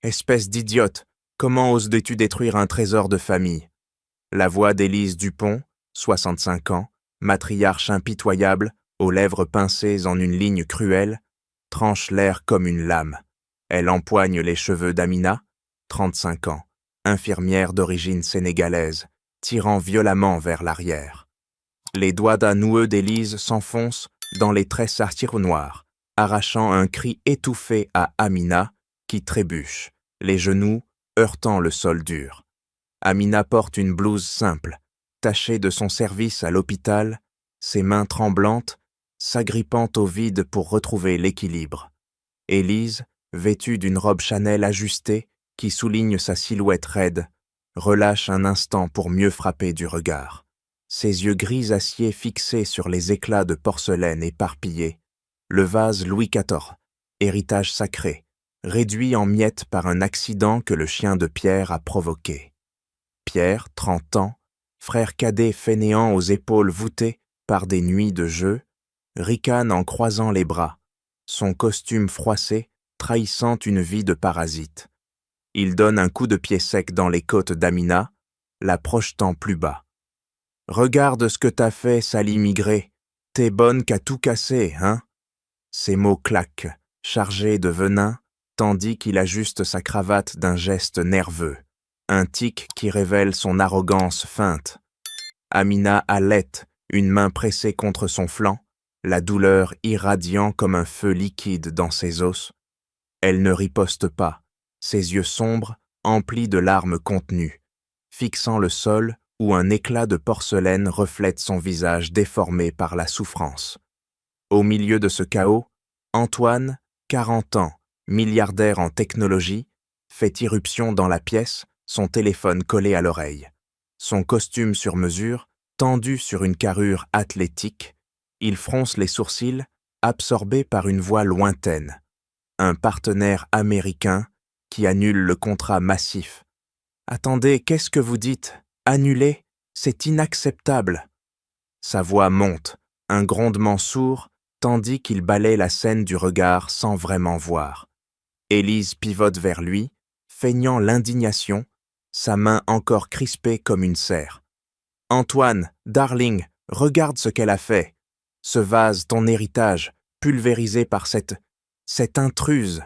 Espèce d'idiote, comment oses-tu détruire un trésor de famille? La voix d'Élise Dupont, 65 ans, matriarche impitoyable, aux lèvres pincées en une ligne cruelle, tranche l'air comme une lame. Elle empoigne les cheveux d'Amina, 35 ans, infirmière d'origine sénégalaise, tirant violemment vers l'arrière. Les doigts d'un noueux d'Élise s'enfoncent dans les tresses noires, arrachant un cri étouffé à Amina, qui trébuche, les genoux heurtant le sol dur. Amina porte une blouse simple, tachée de son service à l'hôpital, ses mains tremblantes, s'agrippant au vide pour retrouver l'équilibre. Élise, vêtue d'une robe Chanel ajustée, qui souligne sa silhouette raide, relâche un instant pour mieux frapper du regard. Ses yeux gris acier fixés sur les éclats de porcelaine éparpillés, le vase Louis XIV, héritage sacré, réduit en miettes par un accident que le chien de Pierre a provoqué. Pierre, 30 ans, frère cadet fainéant aux épaules voûtées par des nuits de jeu, ricane en croisant les bras, son costume froissé trahissant une vie de parasite. Il donne un coup de pied sec dans les côtes d'Amina, la projetant plus bas. « Regarde ce que t'as fait, sale immigré. T'es bonne qu'à tout casser, hein ?» Ces mots claquent, chargés de venin, tandis qu'il ajuste sa cravate d'un geste nerveux, un tic qui révèle son arrogance feinte. Amina halète, une main pressée contre son flanc, la douleur irradiant comme un feu liquide dans ses os. Elle ne riposte pas, ses yeux sombres, emplis de larmes contenues, fixant le sol où un éclat de porcelaine reflète son visage déformé par la souffrance. Au milieu de ce chaos, Antoine, 40 ans, milliardaire en technologie, fait irruption dans la pièce, son téléphone collé à l'oreille. Son costume sur mesure, tendu sur une carrure athlétique, il fronce les sourcils, absorbé par une voix lointaine. Un partenaire américain qui annule le contrat massif. « Attendez, qu'est-ce que vous dites? Annuler? C'est inacceptable !» Sa voix monte, un grondement sourd, tandis qu'il balaie la scène du regard sans vraiment voir. Élise pivote vers lui, feignant l'indignation, sa main encore crispée comme une serre. « Antoine, darling, regarde ce qu'elle a fait. Ce vase, ton héritage, pulvérisé par cette intruse. »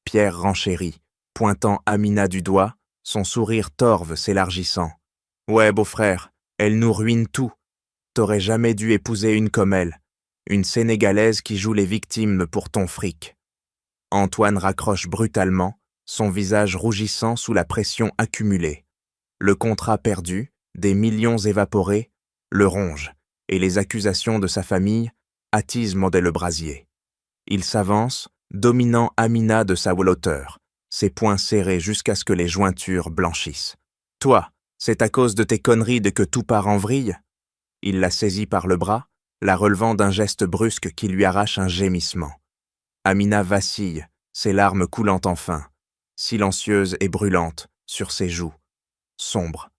Pierre renchérit, pointant Amina du doigt, son sourire torve s'élargissant. « Ouais, beau-frère, elle nous ruine tout. T'aurais jamais dû épouser une comme elle, une Sénégalaise qui joue les victimes pour ton fric. » Antoine raccroche brutalement, son visage rougissant sous la pression accumulée. Le contrat perdu, des millions évaporés, le ronge, et les accusations de sa famille attisent le brasier. Il s'avance, dominant Amina de sa hauteur, ses poings serrés jusqu'à ce que les jointures blanchissent. « Toi, c'est à cause de tes conneries que tout part en vrille ?» Il la saisit par le bras, la relevant d'un geste brusque qui lui arrache un gémissement. Amina vacille, ses larmes coulant enfin, silencieuse et brûlante, sur ses joues. Sombre.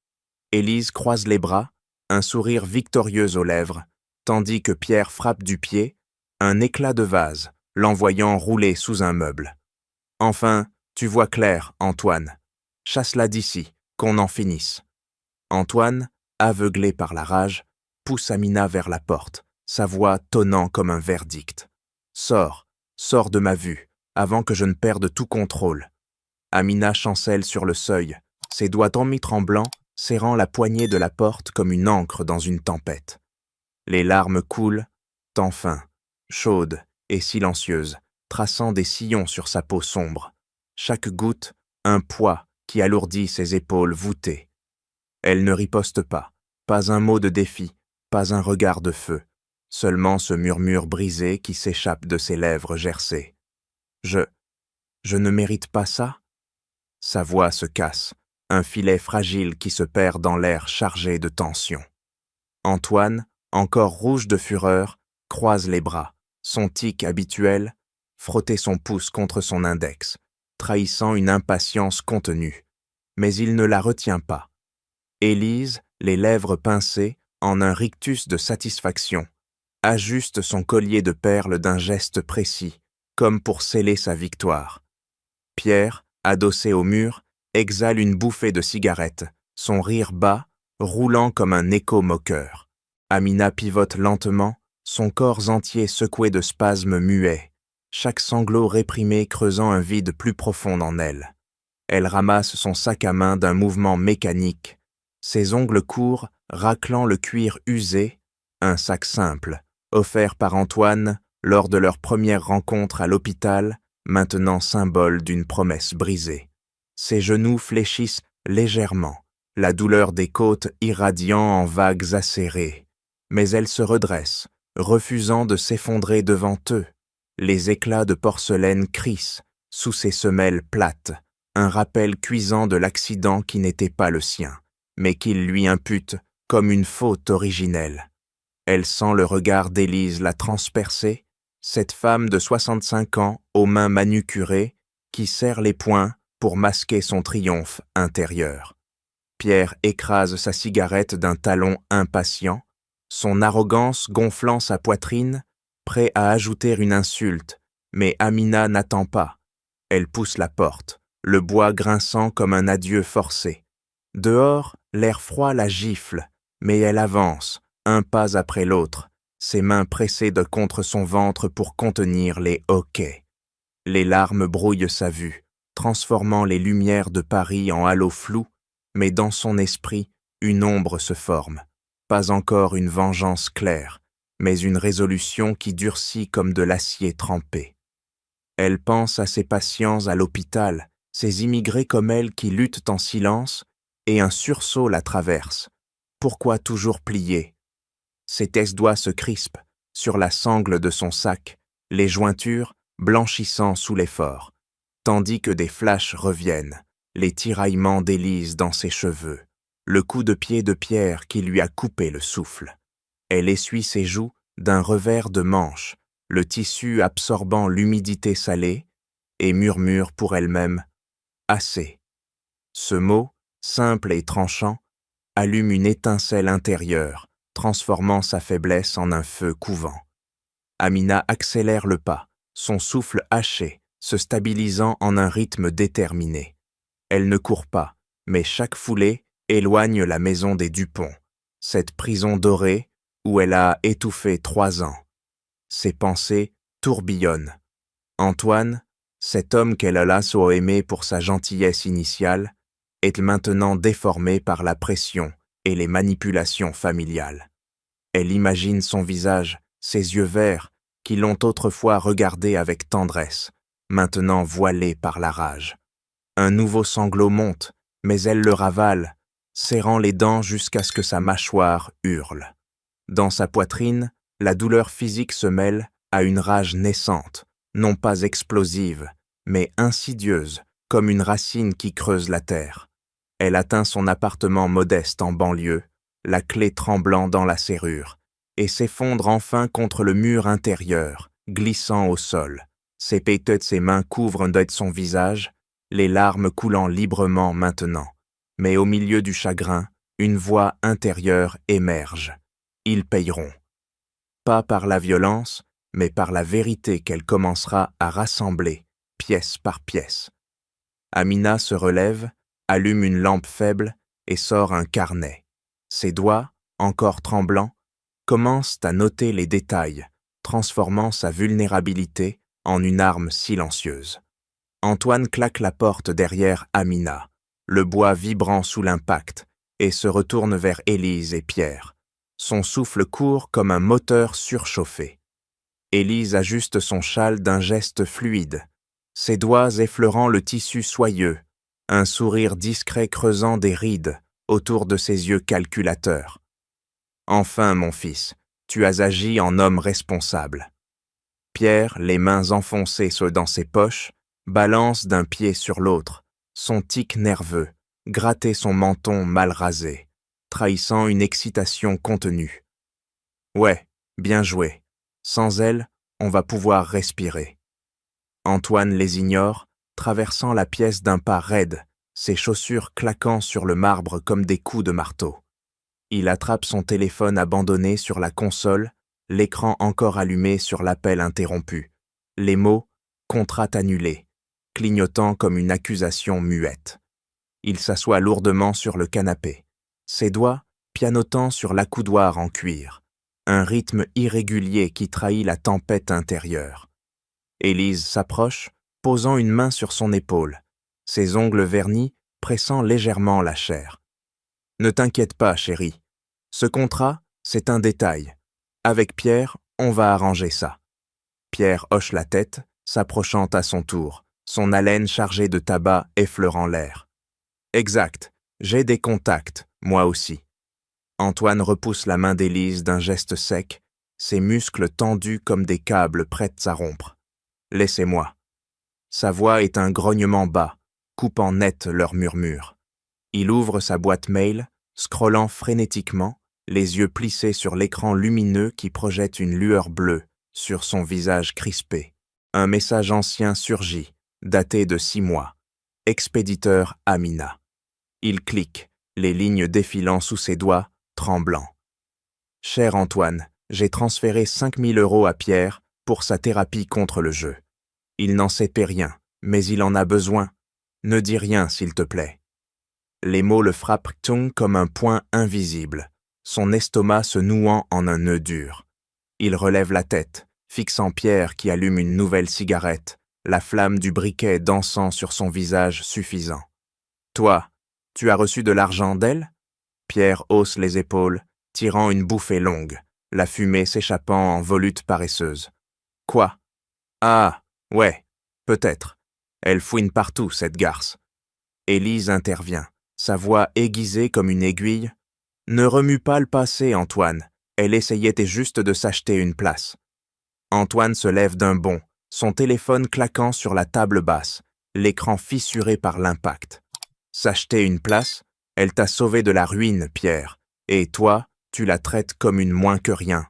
Élise croise les bras, un sourire victorieux aux lèvres, tandis que Pierre frappe du pied, un éclat de vase, l'envoyant rouler sous un meuble. « Enfin, tu vois clair, Antoine. Chasse-la d'ici, qu'on en finisse. » Antoine, aveuglé par la rage, pousse Amina vers la porte, sa voix tonnant comme un verdict. « Sors, sors de ma vue, avant que je ne perde tout contrôle. » Amina chancelle sur le seuil, ses doigts mi-tremblants, serrant la poignée de la porte comme une ancre dans une tempête. Les larmes coulent, enfin, chaudes et silencieuses, traçant des sillons sur sa peau sombre. Chaque goutte, un poids qui alourdit ses épaules voûtées. Elle ne riposte pas un mot de défi, pas un regard de feu, seulement ce murmure brisé qui s'échappe de ses lèvres gercées. « Je ne mérite pas ça ?» Sa voix se casse, un filet fragile qui se perd dans l'air chargé de tension. Antoine, encore rouge de fureur, croise les bras, son tic habituel, frotter son pouce contre son index, trahissant une impatience contenue. Mais il ne la retient pas. Élise, les lèvres pincées, en un rictus de satisfaction, ajuste son collier de perles d'un geste précis, comme pour sceller sa victoire. Pierre, Adossé au mur, exhale une bouffée de cigarette, son rire bas, roulant comme un écho moqueur. Amina pivote lentement, son corps entier secoué de spasmes muets, chaque sanglot réprimé creusant un vide plus profond en elle. Elle ramasse son sac à main d'un mouvement mécanique, ses ongles courts raclant le cuir usé, un sac simple, offert par Antoine lors de leur première rencontre à l'hôpital, maintenant symbole d'une promesse brisée. Ses genoux fléchissent légèrement, la douleur des côtes irradiant en vagues acérées. Mais elle se redresse, refusant de s'effondrer devant eux. Les éclats de porcelaine crissent sous ses semelles plates, un rappel cuisant de l'accident qui n'était pas le sien, mais qu'il lui impute comme une faute originelle. Elle sent le regard d'Élise la transpercer, cette femme de 65 ans aux mains manucurées qui serre les poings pour masquer son triomphe intérieur. Pierre écrase sa cigarette d'un talon impatient, son arrogance gonflant sa poitrine, prêt à ajouter une insulte, mais Amina n'attend pas. Elle pousse la porte, le bois grinçant comme un adieu forcé. Dehors, l'air froid la gifle, mais elle avance, un pas après l'autre, ses mains pressées de contre son ventre pour contenir les hoquets. Les larmes brouillent sa vue, transformant les lumières de Paris en halos flous, mais dans son esprit, une ombre se forme. Pas encore une vengeance claire, mais une résolution qui durcit comme de l'acier trempé. Elle pense à ses patients à l'hôpital, ces immigrés comme elle qui luttent en silence, et un sursaut la traverse. Pourquoi toujours plier? Ses doigts se crispent sur la sangle de son sac, les jointures blanchissant sous l'effort, tandis que des flashs reviennent, les tiraillements d'Élise dans ses cheveux, le coup de pied de Pierre qui lui a coupé le souffle. Elle essuie ses joues d'un revers de manche, le tissu absorbant l'humidité salée, et murmure pour elle-même « Assez ». Ce mot, simple et tranchant, allume une étincelle intérieure, transformant sa faiblesse en un feu couvant. Amina accélère le pas, son souffle haché, se stabilisant en un rythme déterminé. Elle ne court pas, mais chaque foulée éloigne la maison des Dupont, cette prison dorée où elle a étouffé 3 ans. Ses pensées tourbillonnent. Antoine, cet homme qu'elle a lasso aimé pour sa gentillesse initiale, est maintenant déformé par la pression et les manipulations familiales. Elle imagine son visage, ses yeux verts, qui l'ont autrefois regardée avec tendresse, maintenant voilés par la rage. Un nouveau sanglot monte, mais elle le ravale, serrant les dents jusqu'à ce que sa mâchoire hurle. Dans sa poitrine, la douleur physique se mêle à une rage naissante, non pas explosive, mais insidieuse, comme une racine qui creuse la terre. Elle atteint son appartement modeste en banlieue, la clé tremblant dans la serrure, et s'effondre enfin contre le mur intérieur, glissant au sol. Ses mains couvrent de son visage, les larmes coulant librement maintenant. Mais au milieu du chagrin, une voix intérieure émerge. Ils payeront. Pas par la violence, mais par la vérité qu'elle commencera à rassembler, pièce par pièce. Amina se relève, allume une lampe faible et sort un carnet. Ses doigts, encore tremblants, commencent à noter les détails, transformant sa vulnérabilité en une arme silencieuse. Antoine claque la porte derrière Amina, le bois vibrant sous l'impact, et se retourne vers Élise et Pierre. Son souffle court comme un moteur surchauffé. Élise ajuste son châle d'un geste fluide, ses doigts effleurant le tissu soyeux, un sourire discret creusant des rides autour de ses yeux calculateurs. « Enfin, mon fils, tu as agi en homme responsable. » Pierre, les mains enfoncées dans ses poches, balance d'un pied sur l'autre, son tic nerveux, gratter son menton mal rasé, trahissant une excitation contenue. « Ouais, bien joué. Sans elle, on va pouvoir respirer. » Antoine les ignore, traversant la pièce d'un pas raide, ses chaussures claquant sur le marbre comme des coups de marteau. Il attrape son téléphone abandonné sur la console, l'écran encore allumé sur l'appel interrompu. Les mots « contrat annulé » clignotant comme une accusation muette. Il s'assoit lourdement sur le canapé, ses doigts pianotant sur l'accoudoir en cuir, un rythme irrégulier qui trahit la tempête intérieure. Élise s'approche, posant une main sur son épaule, ses ongles vernis pressant légèrement la chair. « Ne t'inquiète pas, chérie. Ce contrat, c'est un détail. Avec Pierre, on va arranger ça. » Pierre hoche la tête, s'approchant à son tour, son haleine chargée de tabac effleurant l'air. « Exact, j'ai des contacts, moi aussi. » Antoine repousse la main d'Élise d'un geste sec, ses muscles tendus comme des câbles prêts à rompre. « Laissez-moi. » Sa voix est un grognement bas, coupant net leur murmure. Il ouvre sa boîte mail, scrollant frénétiquement, les yeux plissés sur l'écran lumineux qui projette une lueur bleue sur son visage crispé. Un message ancien surgit, daté de 6 mois. Expéditeur Amina. Il clique, les lignes défilant sous ses doigts, tremblants. « Cher Antoine, j'ai transféré 5 000 € à Pierre pour sa thérapie contre le jeu. Il n'en sait rien, mais il en a besoin. Ne dis rien, s'il te plaît. » Les mots le frappent comme un poing invisible, son estomac se nouant en un nœud dur. Il relève la tête, fixant Pierre qui allume une nouvelle cigarette, la flamme du briquet dansant sur son visage suffisant. « Toi, tu as reçu de l'argent d'elle ?» Pierre hausse les épaules, tirant une bouffée longue, la fumée s'échappant en volutes paresseuses. « Quoi ? Ah, ouais, peut-être. Elle fouine partout, cette garce. » Élise intervient, sa voix aiguisée comme une aiguille. « Ne remue pas le passé, Antoine. Elle essayait juste de s'acheter une place. » Antoine se lève d'un bond, son téléphone claquant sur la table basse, l'écran fissuré par l'impact. « S'acheter une place ? Elle t'a sauvé de la ruine, Pierre, et toi, tu la traites comme une moins que rien. »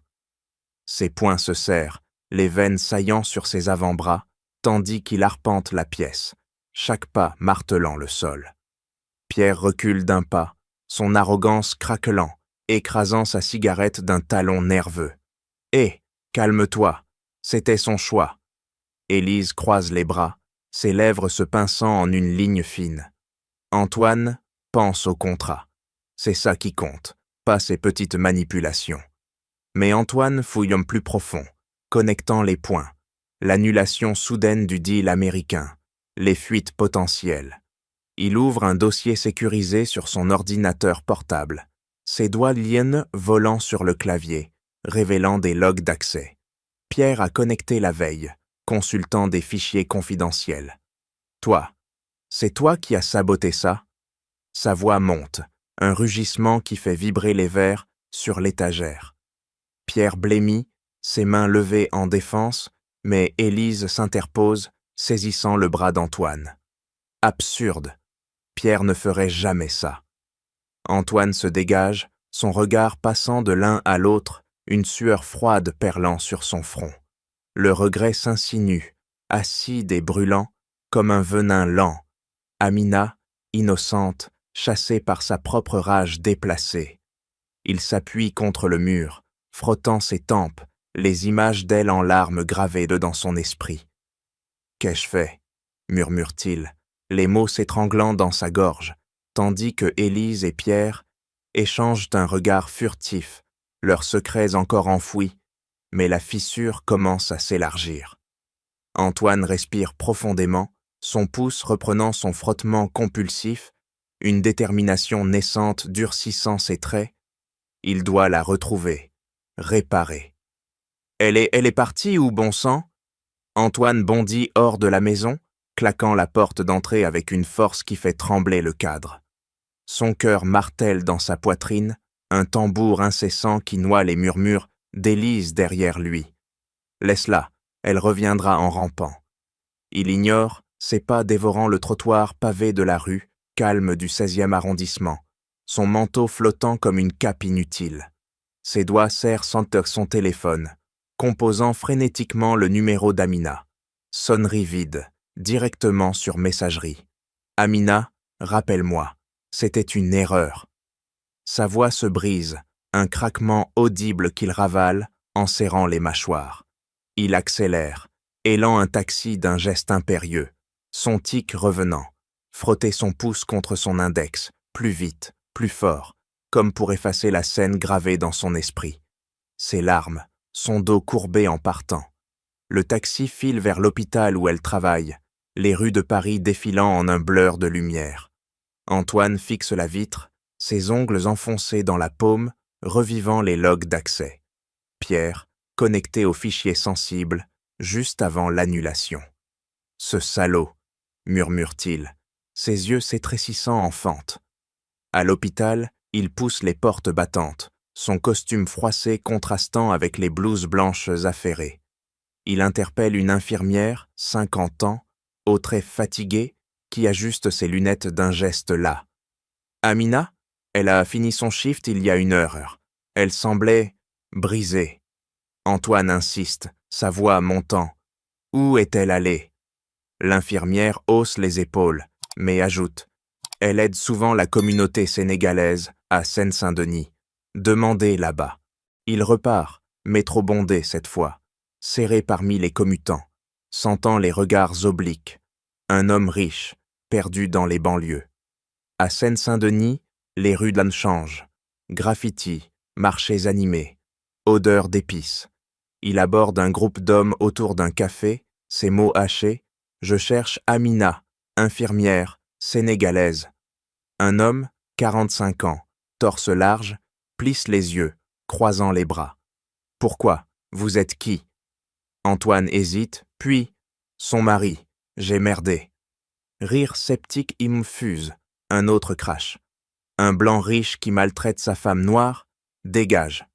Ses poings se serrent, les veines saillant sur ses avant-bras, tandis qu'il arpente la pièce, chaque pas martelant le sol. Pierre recule d'un pas, son arrogance craquelant, écrasant sa cigarette d'un talon nerveux. « Hé, calme-toi, c'était son choix. » Élise croise les bras, ses lèvres se pinçant en une ligne fine. Antoine pense au contrat. C'est ça qui compte, pas ces petites manipulations. Mais Antoine fouille un plus profond, connectant les points, l'annulation soudaine du deal américain, les fuites potentielles. Il ouvre un dossier sécurisé sur son ordinateur portable, ses doigts liennent volant sur le clavier, révélant des logs d'accès. Pierre a connecté la veille, consultant des fichiers confidentiels. « Toi, c'est toi qui as saboté ça ?» Sa voix monte, un rugissement qui fait vibrer les verres sur l'étagère. Pierre blêmit, ses mains levées en défense, mais Élise s'interpose, saisissant le bras d'Antoine. Absurde. Pierre ne ferait jamais ça. Antoine se dégage, son regard passant de l'un à l'autre, une sueur froide perlant sur son front. Le regret s'insinue, acide et brûlant, comme un venin lent. Amina, innocente, chassée par sa propre rage déplacée. Il s'appuie contre le mur, frottant ses tempes, les images d'elle en larmes gravées dedans son esprit. « Qu'ai-je fait ?» murmure-t-il, les mots s'étranglant dans sa gorge, tandis que Élise et Pierre échangent un regard furtif, leurs secrets encore enfouis, mais la fissure commence à s'élargir. Antoine respire profondément, son pouce reprenant son frottement compulsif, une détermination naissante durcissant ses traits. Il doit la retrouver, réparer. Elle est partie ou bon sang ? Antoine bondit hors de la maison, claquant la porte d'entrée avec une force qui fait trembler le cadre. Son cœur martèle dans sa poitrine, un tambour incessant qui noie les murmures d'Élise derrière lui. Laisse-la, elle reviendra en rampant. Il ignore, ses pas dévorant le trottoir pavé de la rue, calme du 16e arrondissement, son manteau flottant comme une cape inutile. Ses doigts serrent son téléphone, composant frénétiquement le numéro d'Amina. Sonnerie vide, directement sur messagerie. « Amina, rappelle-moi, c'était une erreur. » Sa voix se brise, un craquement audible qu'il ravale en serrant les mâchoires. Il accélère, élant un taxi d'un geste impérieux, son tic revenant, frotter son pouce contre son index, plus vite, plus fort, comme pour effacer la scène gravée dans son esprit. Ses larmes, son dos courbé en partant. Le taxi file vers l'hôpital où elle travaille, les rues de Paris défilant en un blur de lumière. Antoine fixe la vitre, ses ongles enfoncés dans la paume, revivant les logs d'accès. Pierre, connecté au fichier sensible, juste avant l'annulation. « Ce salaud !» murmure-t-il, ses yeux s'étrécissant en fente. À l'hôpital, il pousse les portes battantes, son costume froissé contrastant avec les blouses blanches affairées. Il interpelle une infirmière, 50 ans, aux traits fatigués, qui ajuste ses lunettes d'un geste las. « Amina ? Elle a fini son shift il y a 1 heure. Elle semblait brisée. » Antoine insiste, sa voix montant. « Où est-elle allée ?» L'infirmière hausse les épaules, mais ajoute « Elle aide souvent la communauté sénégalaise à Seine-Saint-Denis. Demandez là-bas. » Il repart, métro bondé cette fois, serré parmi les commutants, sentant les regards obliques. Un homme riche, perdu dans les banlieues. À Seine-Saint-Denis, les rues changent. Graffitis, marchés animés, odeur d'épices. Il aborde un groupe d'hommes autour d'un café, ses mots hachés. « Je cherche Amina, infirmière, sénégalaise. » Un homme, 45 ans, torse large, plisse les yeux, croisant les bras. « Pourquoi? Vous êtes qui ?» Antoine hésite, puis « Son mari, j'ai merdé. » Rire sceptique y me fuse, un autre crache. « Un blanc riche qui maltraite sa femme noire, dégage. »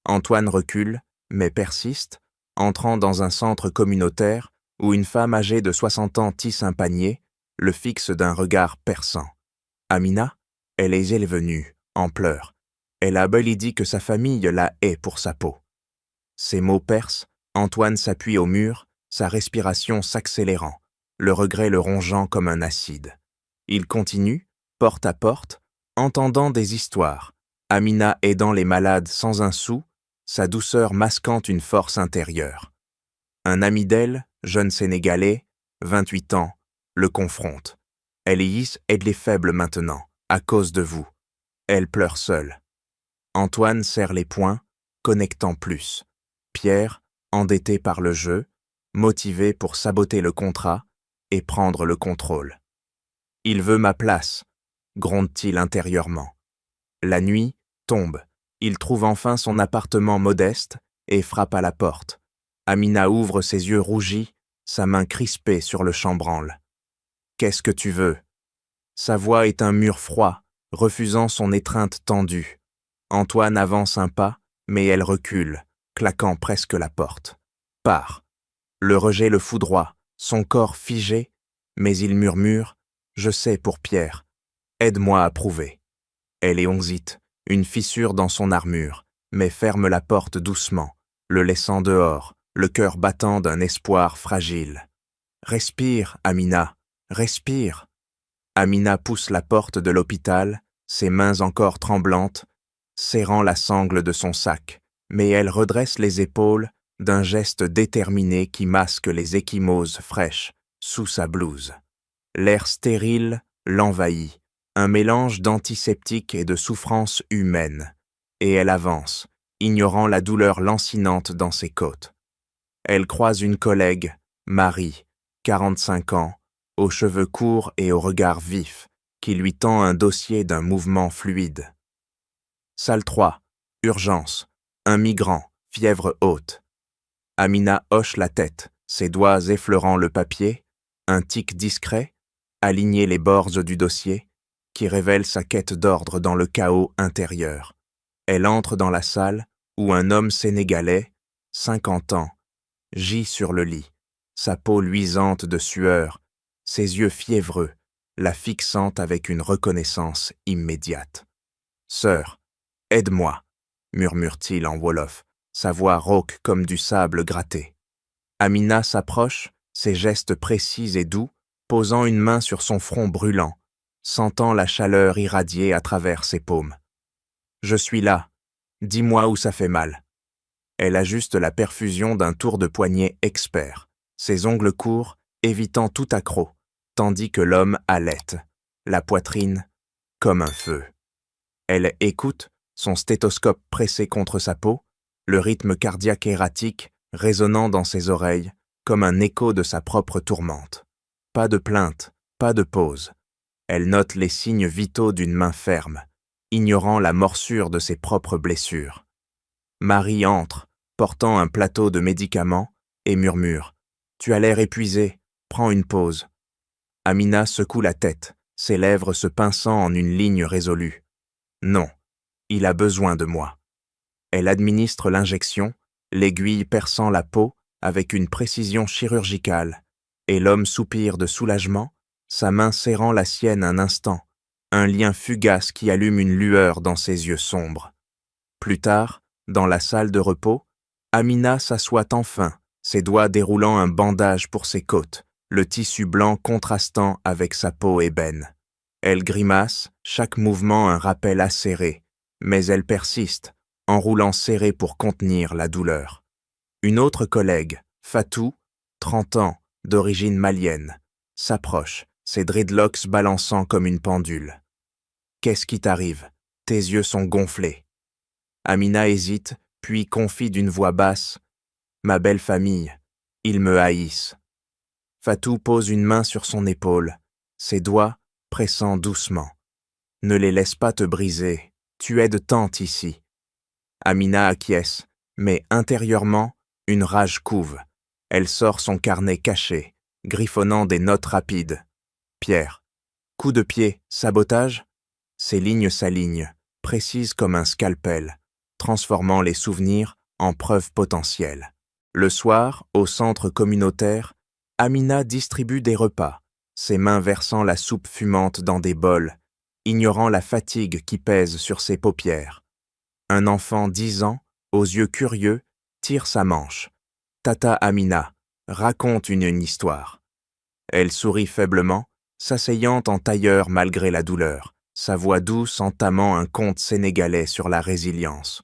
Antoine recule, mais persiste, entrant dans un centre communautaire où une femme âgée de 60 ans tisse un panier, le fixe d'un regard perçant. Amina, elle est venue, en pleurs. Elle a dit que sa famille la hait pour sa peau. Ces mots percent, Antoine s'appuie au mur, sa respiration s'accélérant, le regret le rongeant comme un acide. Il continue, porte à porte, entendant des histoires, Amina aidant les malades sans un sou, sa douceur masquant une force intérieure. Un ami d'elle, jeune Sénégalais, 28 ans, le confronte. Elias aide les faibles maintenant, à cause de vous. Elle pleure seule. Antoine serre les poings, connectant plus. Pierre, endetté par le jeu, motivé pour saboter le contrat et prendre le contrôle. « Il veut ma place », gronde-t-il intérieurement. La nuit tombe. Il trouve enfin son appartement modeste et frappe à la porte. Amina ouvre ses yeux rougis, sa main crispée sur le chambranle. « Qu'est-ce que tu veux ?» Sa voix est un mur froid, refusant son étreinte tendue. Antoine avance un pas, mais elle recule, claquant presque la porte. Part. Le rejet le foudroie, son corps figé, mais il murmure « Je sais pour Pierre. Aide-moi à prouver. » Elle est onzite, une fissure dans son armure, mais ferme la porte doucement, le laissant dehors, le cœur battant d'un espoir fragile. « Respire, Amina, respire !» Amina pousse la porte de l'hôpital, ses mains encore tremblantes, serrant la sangle de son sac, mais elle redresse les épaules d'un geste déterminé qui masque les ecchymoses fraîches sous sa blouse. L'air stérile l'envahit, un mélange d'antiseptique et de souffrance humaine, et elle avance, ignorant la douleur lancinante dans ses côtes. Elle croise une collègue, Marie, 45 ans, aux cheveux courts et au regard vif, qui lui tend un dossier d'un mouvement fluide. Salle 3, urgence, un migrant, fièvre haute. Amina hoche la tête, ses doigts effleurant le papier, un tic discret, aligner les bords du dossier, qui révèle sa quête d'ordre dans le chaos intérieur. Elle entre dans la salle où un homme sénégalais, 50 ans, gît sur le lit, sa peau luisante de sueur, ses yeux fiévreux, la fixant avec une reconnaissance immédiate. « Sœur, aide-moi » murmure-t-il en wolof, sa voix rauque comme du sable gratté. Amina s'approche, ses gestes précis et doux, posant une main sur son front brûlant, sentant la chaleur irradier à travers ses paumes. « Je suis là. Dis-moi où ça fait mal. » Elle ajuste la perfusion d'un tour de poignet expert, ses ongles courts, évitant tout accroc, tandis que l'homme halète, la poitrine comme un feu. Elle écoute, son stéthoscope pressé contre sa peau, le rythme cardiaque erratique résonnant dans ses oreilles comme un écho de sa propre tourmente. Pas de plainte, pas de pause. Elle note les signes vitaux d'une main ferme, ignorant la morsure de ses propres blessures. Marie entre, portant un plateau de médicaments, et murmure « Tu as l'air épuisé, prends une pause ». Amina secoue la tête, ses lèvres se pinçant en une ligne résolue. « Non, il a besoin de moi ». Elle administre l'injection, l'aiguille perçant la peau avec une précision chirurgicale, et l'homme soupire de soulagement, sa main serrant la sienne un instant, un lien fugace qui allume une lueur dans ses yeux sombres. Plus tard, dans la salle de repos, Amina s'assoit enfin, ses doigts déroulant un bandage pour ses côtes, le tissu blanc contrastant avec sa peau ébène. Elle grimace, chaque mouvement un rappel acéré, mais elle persiste, enroulant serré pour contenir la douleur. Une autre collègue, Fatou, 30 ans, d'origine malienne, s'approche, ses dreadlocks balançant comme une pendule. « Qu'est-ce qui t'arrive ? Tes yeux sont gonflés. » Amina hésite, puis confie d'une voix basse « Ma belle famille, ils me haïssent. » Fatou pose une main sur son épaule, ses doigts pressant doucement. « Ne les laisse pas te briser, tu aides tant ici. » Amina acquiesce, mais intérieurement, une rage couve. Elle sort son carnet caché, griffonnant des notes rapides. Pierre. Coup de pied, sabotage? Ses lignes s'alignent, précises comme un scalpel, transformant les souvenirs en preuves potentielles. Le soir, au centre communautaire, Amina distribue des repas, ses mains versant la soupe fumante dans des bols, ignorant la fatigue qui pèse sur ses paupières. Un enfant d'10 ans, aux yeux curieux, tire sa manche. Tata Amina raconte une histoire. Elle sourit faiblement, s'asseyant en tailleur malgré la douleur, sa voix douce entamant un conte sénégalais sur la résilience.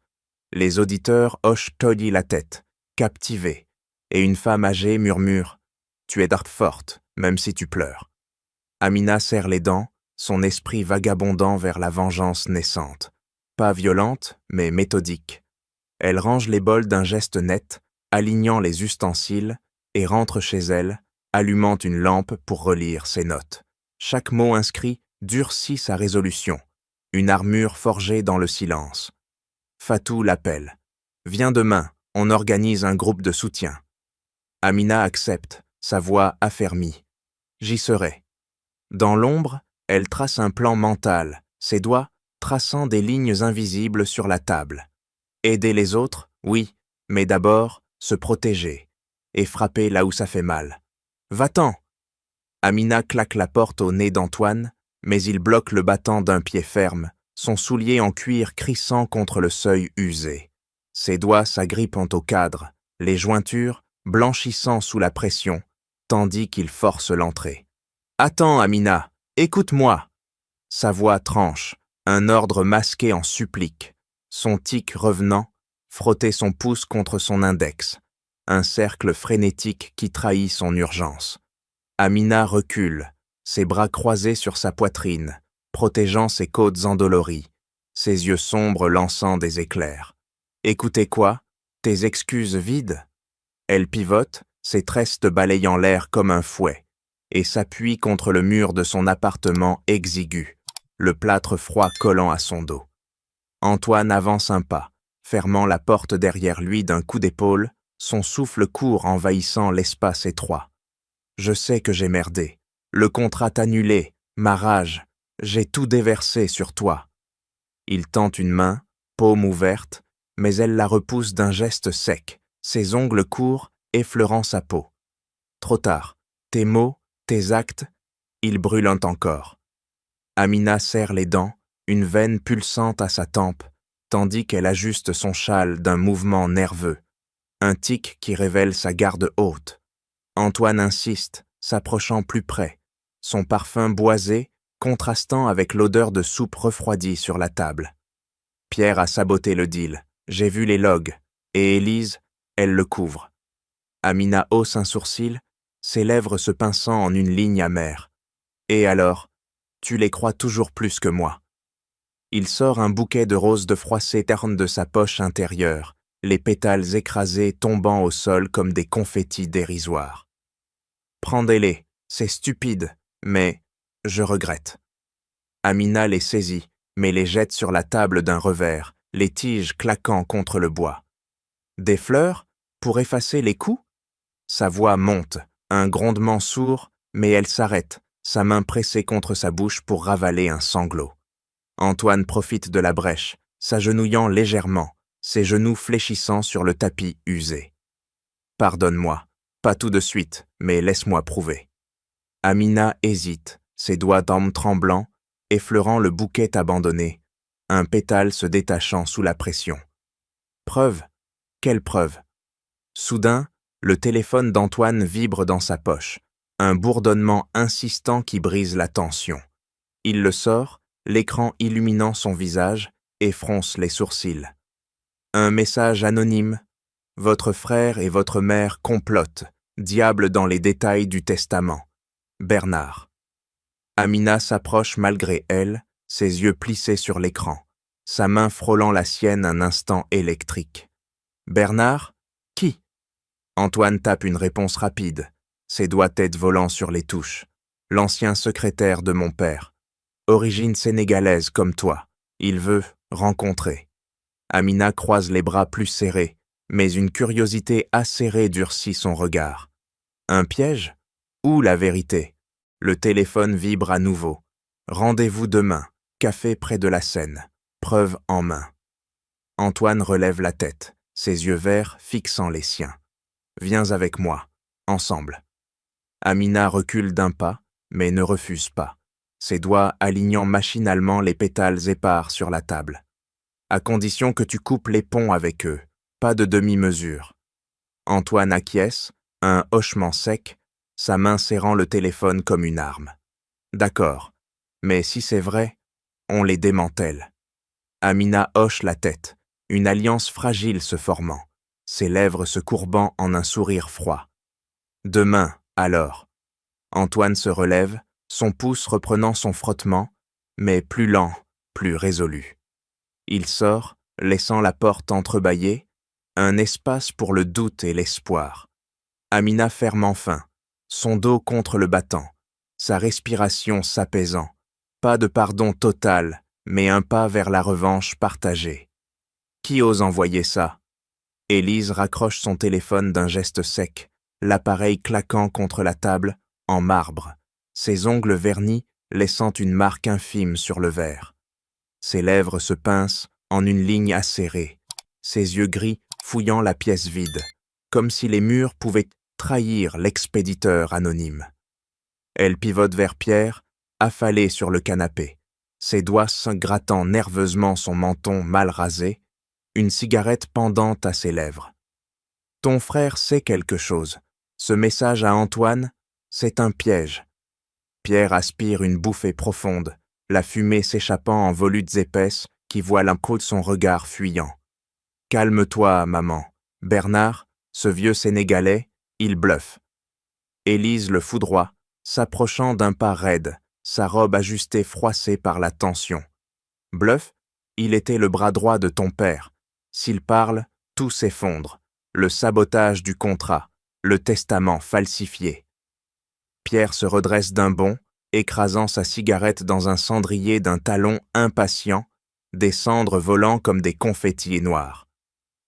Les auditeurs hochent tolli la tête, captivés, et une femme âgée murmure « Tu es d'art forte, même si tu pleures ». Amina serre les dents, son esprit vagabondant vers la vengeance naissante. Pas violente, mais méthodique. Elle range les bols d'un geste net, alignant les ustensiles, et rentre chez elle, allumant une lampe pour relire ses notes. Chaque mot inscrit durcit sa résolution, une armure forgée dans le silence. Fatou l'appelle. « Viens demain, on organise un groupe de soutien. » Amina accepte, sa voix affermie. « J'y serai. » Dans l'ombre, elle trace un plan mental, ses doigts traçant des lignes invisibles sur la table. Aider les autres, oui, mais d'abord, se protéger et frapper là où ça fait mal. « Va-t'en !» Amina claque la porte au nez d'Antoine, mais il bloque le battant d'un pied ferme, son soulier en cuir crissant contre le seuil usé. Ses doigts s'agrippent au cadre, les jointures blanchissant sous la pression, tandis qu'il force l'entrée. « Attends, Amina, écoute-moi !» Sa voix tranche, un ordre masqué en supplique. Son tic revenant, frotter son pouce contre son index. Un cercle frénétique qui trahit son urgence. Amina recule, ses bras croisés sur sa poitrine, protégeant ses côtes endolories, ses yeux sombres lançant des éclairs. « Écoutez quoi? Tes excuses vides ?» Elle pivote, ses tresses balayant l'air comme un fouet, et s'appuie contre le mur de son appartement exigu, le plâtre froid collant à son dos. Antoine avance un pas, fermant la porte derrière lui d'un coup d'épaule, son souffle court envahissant l'espace étroit. « Je sais que j'ai merdé. Le contrat annulé, ma rage, j'ai tout déversé sur toi. » Il tente une main, paume ouverte, mais elle la repousse d'un geste sec, ses ongles courts effleurant sa peau. Trop tard, tes mots, tes actes, ils brûlent encore. Amina serre les dents, une veine pulsante à sa tempe, tandis qu'elle ajuste son châle d'un mouvement nerveux, un tic qui révèle sa garde haute. Antoine insiste, s'approchant plus près, son parfum boisé contrastant avec l'odeur de soupe refroidie sur la table. Pierre a saboté le deal, j'ai vu les logs, et Élise, elle le couvre. Amina hausse un sourcil, ses lèvres se pinçant en une ligne amère. Et alors, tu les crois toujours plus que moi. Il sort un bouquet de roses de froissée terne de sa poche intérieure, les pétales écrasés tombant au sol comme des confettis dérisoires. Prendez-les, c'est stupide, mais je regrette. Amina les saisit, mais les jette sur la table d'un revers, les tiges claquant contre le bois. Des fleurs, pour effacer les coups? Sa voix monte, un grondement sourd, mais elle s'arrête, sa main pressée contre sa bouche pour ravaler un sanglot. Antoine profite de la brèche, s'agenouillant légèrement, ses genoux fléchissant sur le tapis usé. Pardonne-moi, pas tout de suite, mais laisse-moi prouver. Amina hésite, ses doigts d'homme tremblants, effleurant le bouquet abandonné, un pétale se détachant sous la pression. Preuve? Quelle preuve? Soudain, le téléphone d'Antoine vibre dans sa poche, un bourdonnement insistant qui brise la tension. Il le sort, l'écran illuminant son visage, et fronce les sourcils. Un message anonyme. Votre frère et votre mère complotent, diable dans les détails du testament. Bernard. Amina s'approche malgré elle, ses yeux plissés sur l'écran, sa main frôlant la sienne un instant électrique. Bernard? Qui? Antoine tape une réponse rapide, ses doigts têtes volant sur les touches. L'ancien secrétaire de mon père. Origine sénégalaise comme toi. Il veut rencontrer. Amina croise les bras plus serrés, mais une curiosité acérée durcit son regard. Un piège? Ou la vérité? Le téléphone vibre à nouveau. Rendez-vous demain, café près de la Seine, preuve en main. Antoine relève la tête, ses yeux verts fixant les siens. Viens avec moi, ensemble. Amina recule d'un pas, mais ne refuse pas, ses doigts alignant machinalement les pétales épars sur la table. À condition que tu coupes les ponts avec eux, pas de demi-mesure. Antoine acquiesce, un hochement sec, sa main serrant le téléphone comme une arme. D'accord, mais si c'est vrai, on les démantèle. Amina hoche la tête, une alliance fragile se formant, ses lèvres se courbant en un sourire froid. Demain, alors. Antoine se relève, son pouce reprenant son frottement, mais plus lent, plus résolu. Il sort, laissant la porte entrebâillée, un espace pour le doute et l'espoir. Amina ferme enfin, son dos contre le battant, sa respiration s'apaisant. Pas de pardon total, mais un pas vers la revanche partagée. Qui ose envoyer ça? Élise raccroche son téléphone d'un geste sec, l'appareil claquant contre la table, en marbre, ses ongles vernis laissant une marque infime sur le verre. Ses lèvres se pincent en une ligne acérée, ses yeux gris fouillant la pièce vide, comme si les murs pouvaient trahir l'expéditeur anonyme. Elle pivote vers Pierre, affalé sur le canapé, ses doigts grattant nerveusement son menton mal rasé, une cigarette pendante à ses lèvres. Ton frère sait quelque chose. Ce message à Antoine, c'est un piège. Pierre aspire une bouffée profonde, la fumée s'échappant en volutes épaisses qui voilent un coup de son regard fuyant. Calme-toi, maman. Bernard, ce vieux Sénégalais, il bluffe. Élise le foudroie, s'approchant d'un pas raide, sa robe ajustée froissée par la tension. Bluff, il était le bras droit de ton père. S'il parle, tout s'effondre. Le sabotage du contrat, le testament falsifié. Pierre se redresse d'un bond, écrasant sa cigarette dans un cendrier d'un talon impatient, des cendres volant comme des confettis noirs.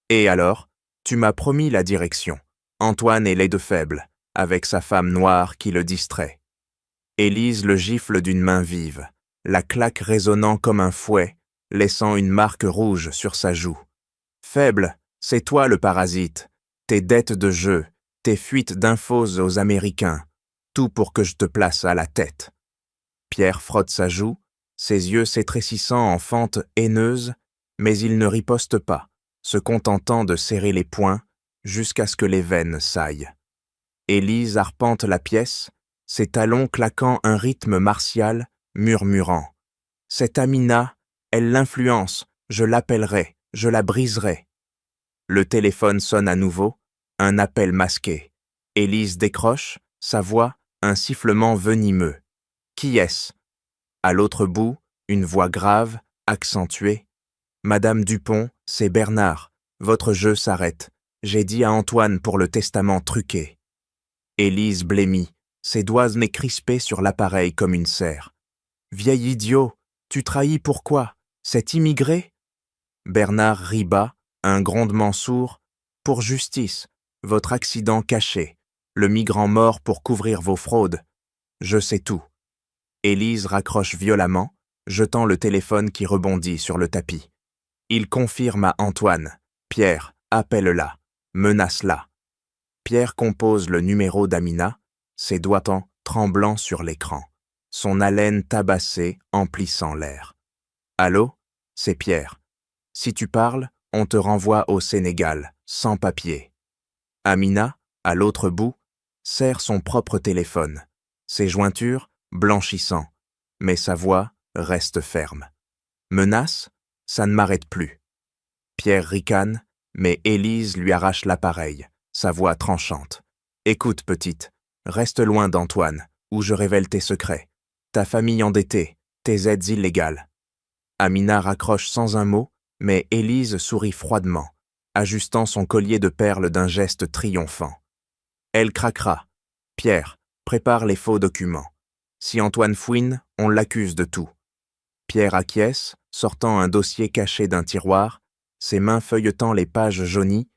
Et alors, tu m'as promis la direction. Antoine est laid de faible, avec sa femme noire qui le distrait. Élise le gifle d'une main vive, la claque résonnant comme un fouet, laissant une marque rouge sur sa joue. Faible, c'est toi le parasite. Tes dettes de jeu, tes fuites d'infos aux Américains, tout pour que je te place à la tête. Pierre frotte sa joue, ses yeux s'étrécissant en fente haineuse, mais il ne riposte pas, se contentant de serrer les poings jusqu'à ce que les veines saillent. Élise arpente la pièce, ses talons claquant un rythme martial, murmurant. Cette Amina, elle l'influence, je l'appellerai, je la briserai. Le téléphone sonne à nouveau, un appel masqué. Élise décroche, sa voix, un sifflement venimeux. Qui est-ce? À l'autre bout, une voix grave, accentuée. Madame Dupont, c'est Bernard. Votre jeu s'arrête. J'ai dit à Antoine pour le testament truqué. Élise blêmit, ses doigts nez crispés sur l'appareil comme une serre. Vieil idiot, tu trahis pourquoi? Cet immigré? Bernard rit bas, un grondement sourd. Pour justice, votre accident caché, le migrant mort pour couvrir vos fraudes. Je sais tout. Élise raccroche violemment, jetant le téléphone qui rebondit sur le tapis. Il confirme à Antoine. Pierre, appelle-la. Menace-la. Pierre compose le numéro d'Amina, ses doigts tremblants sur l'écran, son haleine tabassée emplissant l'air. Allô? C'est Pierre. Si tu parles, on te renvoie au Sénégal, sans papier. Amina, à l'autre bout, serre son propre téléphone, ses jointures blanchissant, mais sa voix reste ferme. Menace? Ça ne m'arrête plus. Pierre ricane, mais Élise lui arrache l'appareil, sa voix tranchante. Écoute, petite, reste loin d'Antoine, où je révèle tes secrets, ta famille endettée, tes aides illégales. Amina raccroche sans un mot, mais Élise sourit froidement, ajustant son collier de perles d'un geste triomphant. Elle craquera. Pierre, prépare les faux documents. Si Antoine fouine, on l'accuse de tout. Pierre acquiesce, sortant un dossier caché d'un tiroir, ses mains feuilletant les pages jaunies,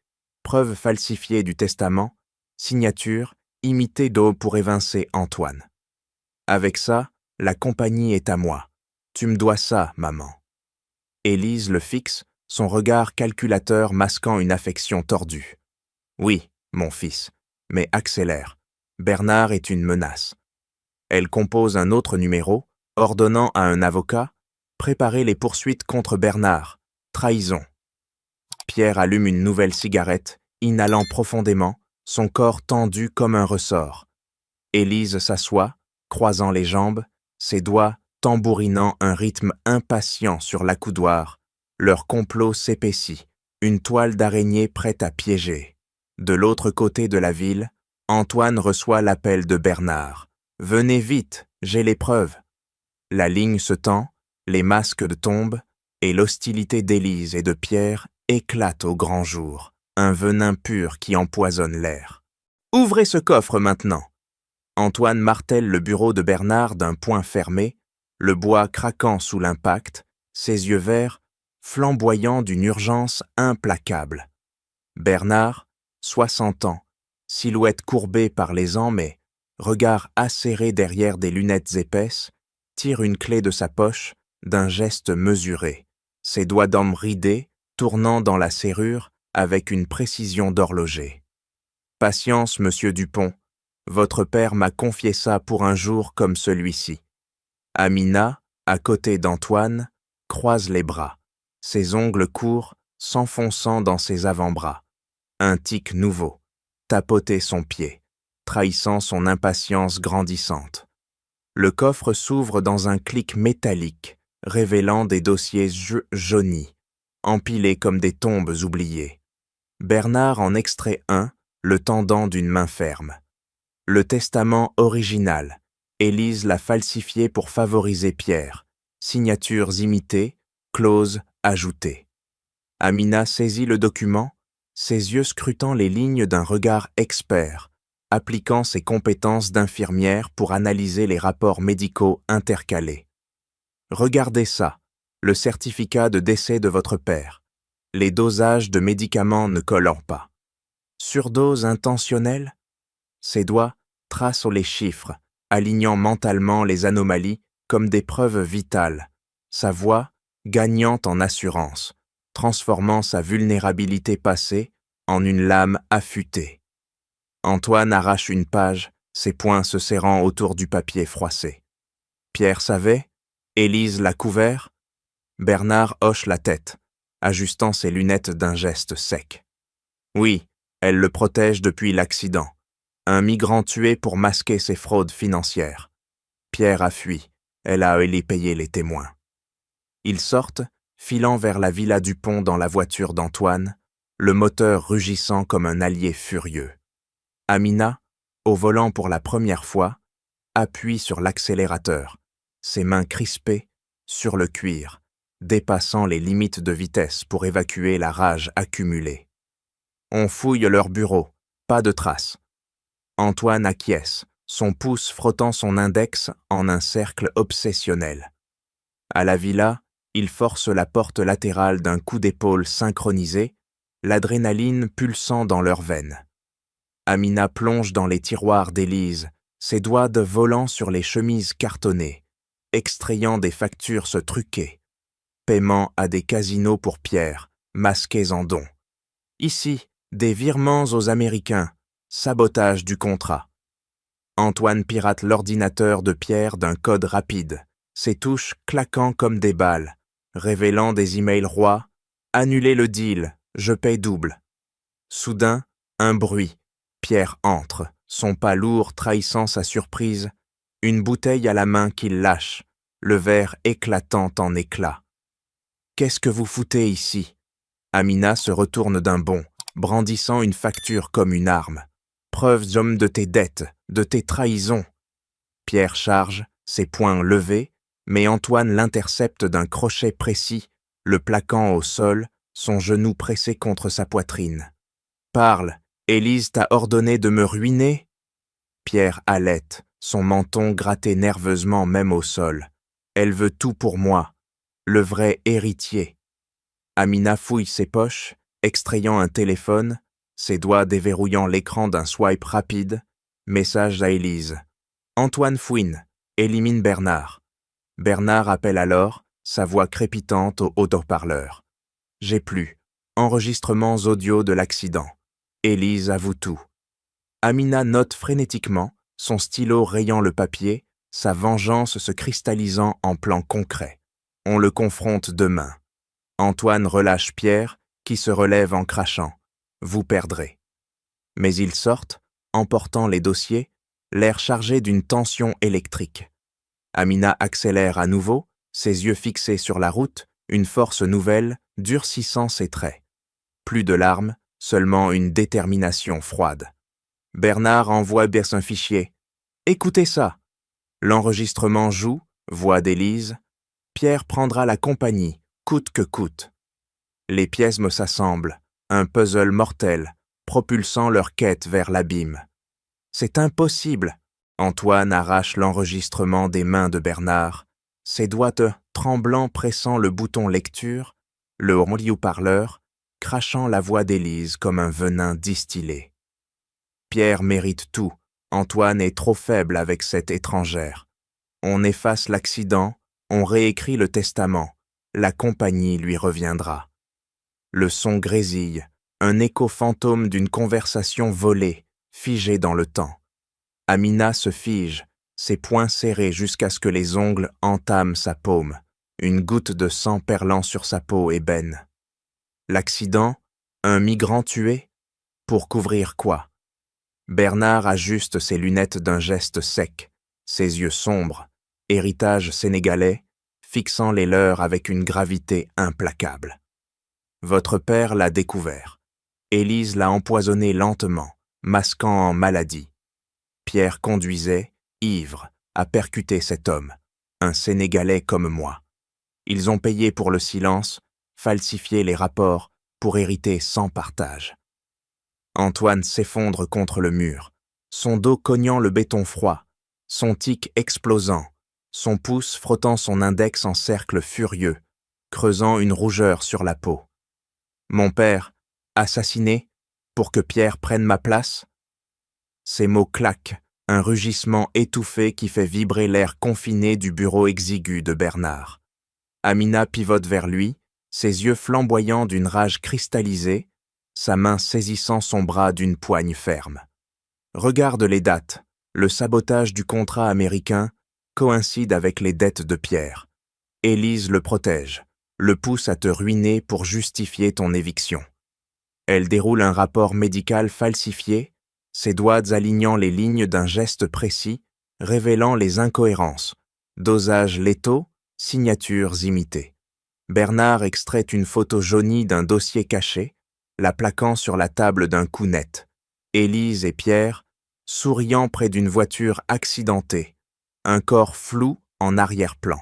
preuve falsifiée du testament, signature, imitée d'eau pour évincer Antoine. Avec ça, la compagnie est à moi. Tu me dois ça, maman. Élise le fixe, son regard calculateur masquant une affection tordue. Oui, mon fils, mais accélère. Bernard est une menace. Elle compose un autre numéro, ordonnant à un avocat « Préparez les poursuites contre Bernard. Trahison. » Pierre allume une nouvelle cigarette, inhalant profondément, son corps tendu comme un ressort. Élise s'assoit, croisant les jambes, ses doigts tambourinant un rythme impatient sur l'accoudoir. Leur complot s'épaissit, une toile d'araignée prête à piéger. De l'autre côté de la ville, Antoine reçoit l'appel de Bernard. « Venez vite, j'ai les preuves. » La ligne se tend, les masques tombent, et l'hostilité d'Élise et de Pierre éclate au grand jour, un venin pur qui empoisonne l'air. « Ouvrez ce coffre maintenant !» Antoine martèle le bureau de Bernard d'un poing fermé, le bois craquant sous l'impact, ses yeux verts flamboyants d'une urgence implacable. Bernard, 60 ans, silhouette courbée par les ans mais regard acéré derrière des lunettes épaisses, tire une clé de sa poche d'un geste mesuré, ses doigts d'homme ridés tournant dans la serrure avec une précision d'horloger. « Patience, monsieur Dupont, votre père m'a confié ça pour un jour comme celui-ci. » Amina, à côté d'Antoine, croise les bras, ses ongles courts s'enfonçant dans ses avant-bras. Un tic nouveau, tapoter son pied, trahissant son impatience grandissante. Le coffre s'ouvre dans un clic métallique, révélant des dossiers jaunis, empilés comme des tombes oubliées. Bernard en extrait un, le tendant d'une main ferme. Le testament original, Élise l'a falsifié pour favoriser Pierre. Signatures imitées, clauses ajoutées. Amina saisit le document, ses yeux scrutant les lignes d'un regard expert, appliquant ses compétences d'infirmière pour analyser les rapports médicaux intercalés. Regardez ça, le certificat de décès de votre père. Les dosages de médicaments ne collant pas. Surdose intentionnelle? Ses doigts tracent les chiffres, alignant mentalement les anomalies comme des preuves vitales. Sa voix, gagnante en assurance, transformant sa vulnérabilité passée en une lame affûtée. Antoine arrache une page, ses poings se serrant autour du papier froissé. Pierre savait? Élise l'a couvert? Bernard hoche la tête, ajustant ses lunettes d'un geste sec. Oui, elle le protège depuis l'accident. Un migrant tué pour masquer ses fraudes financières. Pierre a fui, elle a allé payer les témoins. Ils sortent, filant vers la villa Dupont dans la voiture d'Antoine, le moteur rugissant comme un allié furieux. Amina, au volant pour la première fois, appuie sur l'accélérateur, ses mains crispées sur le cuir, dépassant les limites de vitesse pour évacuer la rage accumulée. On fouille leur bureau, pas de traces. Antoine acquiesce, son pouce frottant son index en un cercle obsessionnel. À la villa, il force la porte latérale d'un coup d'épaule synchronisé, l'adrénaline pulsant dans leurs veines. Amina plonge dans les tiroirs d'Élise, ses doigts volant sur les chemises cartonnées, extrayant des factures truquées. Paiement à des casinos pour Pierre, masqués en dons. Ici, des virements aux Américains, sabotage du contrat. Antoine pirate l'ordinateur de Pierre d'un code rapide, ses touches claquant comme des balles, révélant des emails rois, « Annulez le deal, je paye double ». Soudain, un bruit. Pierre entre, son pas lourd trahissant sa surprise, une bouteille à la main qu'il lâche, le verre éclatant en éclats. « Qu'est-ce que vous foutez ici ?» Amina se retourne d'un bond, brandissant une facture comme une arme. « Preuve, homme, de tes dettes, de tes trahisons. » Pierre charge, ses poings levés, mais Antoine l'intercepte d'un crochet précis, le plaquant au sol, son genou pressé contre sa poitrine. « Parle, Élise t'a ordonné de me ruiner ?» Pierre halète, son menton gratté nerveusement même au sol. « Elle veut tout pour moi, le vrai héritier. » Amina fouille ses poches, extrayant un téléphone, ses doigts déverrouillant l'écran d'un swipe rapide. Message à Élise. Antoine fouine, élimine Bernard. Bernard appelle alors, sa voix crépitante au haut-parleur. J'ai plus. Enregistrements audio de l'accident. Élise avoue tout. Amina note frénétiquement, son stylo rayant le papier, sa vengeance se cristallisant en plan concret. On le confronte demain. Antoine relâche Pierre, qui se relève en crachant. Vous perdrez. Mais ils sortent, emportant les dossiers, l'air chargé d'une tension électrique. Amina accélère à nouveau, ses yeux fixés sur la route, une force nouvelle, durcissant ses traits. Plus de larmes, seulement une détermination froide. Bernard envoie un fichier. Écoutez ça. L'enregistrement joue, voix d'Élise. Pierre prendra la compagnie, coûte que coûte. Les pièces me s'assemblent, un puzzle mortel, propulsant leur quête vers l'abîme. C'est impossible. Antoine arrache l'enregistrement des mains de Bernard, ses doigts tremblants pressant le bouton lecture, le haut-parleur, crachant la voix d'Élise comme un venin distillé. Pierre mérite tout, Antoine est trop faible avec cette étrangère. On efface l'accident, on réécrit le testament, la compagnie lui reviendra. Le son grésille, un écho fantôme d'une conversation volée, figée dans le temps. Amina se fige, ses poings serrés jusqu'à ce que les ongles entament sa paume, une goutte de sang perlant sur sa peau ébène. L'accident, un migrant tué, pour couvrir quoi? Bernard ajuste ses lunettes d'un geste sec, ses yeux sombres, héritage sénégalais, fixant les leurs avec une gravité implacable. Votre père l'a découvert. Élise l'a empoisonné lentement, masquant en maladie. Pierre conduisait, ivre, à percuter cet homme, un Sénégalais comme moi. Ils ont payé pour le silence, falsifié les rapports pour hériter sans partage. Antoine s'effondre contre le mur, son dos cognant le béton froid, son tic explosant, son pouce frottant son index en cercle furieux, creusant une rougeur sur la peau. Mon père, assassiné, pour que Pierre prenne ma place? Ces mots claquent, un rugissement étouffé qui fait vibrer l'air confiné du bureau exigu de Bernard. Amina pivote vers lui, ses yeux flamboyants d'une rage cristallisée, sa main saisissant son bras d'une poigne ferme. Regarde les dates, le sabotage du contrat américain coïncide avec les dettes de Pierre. Élise le protège, le pousse à te ruiner pour justifier ton éviction. Elle déroule un rapport médical falsifié, ses doigts alignant les lignes d'un geste précis, révélant les incohérences, dosages létaux, signatures imitées. Bernard extrait une photo jaunie d'un dossier caché, la plaquant sur la table d'un coup net. Élise et Pierre, souriant près d'une voiture accidentée, un corps flou en arrière-plan.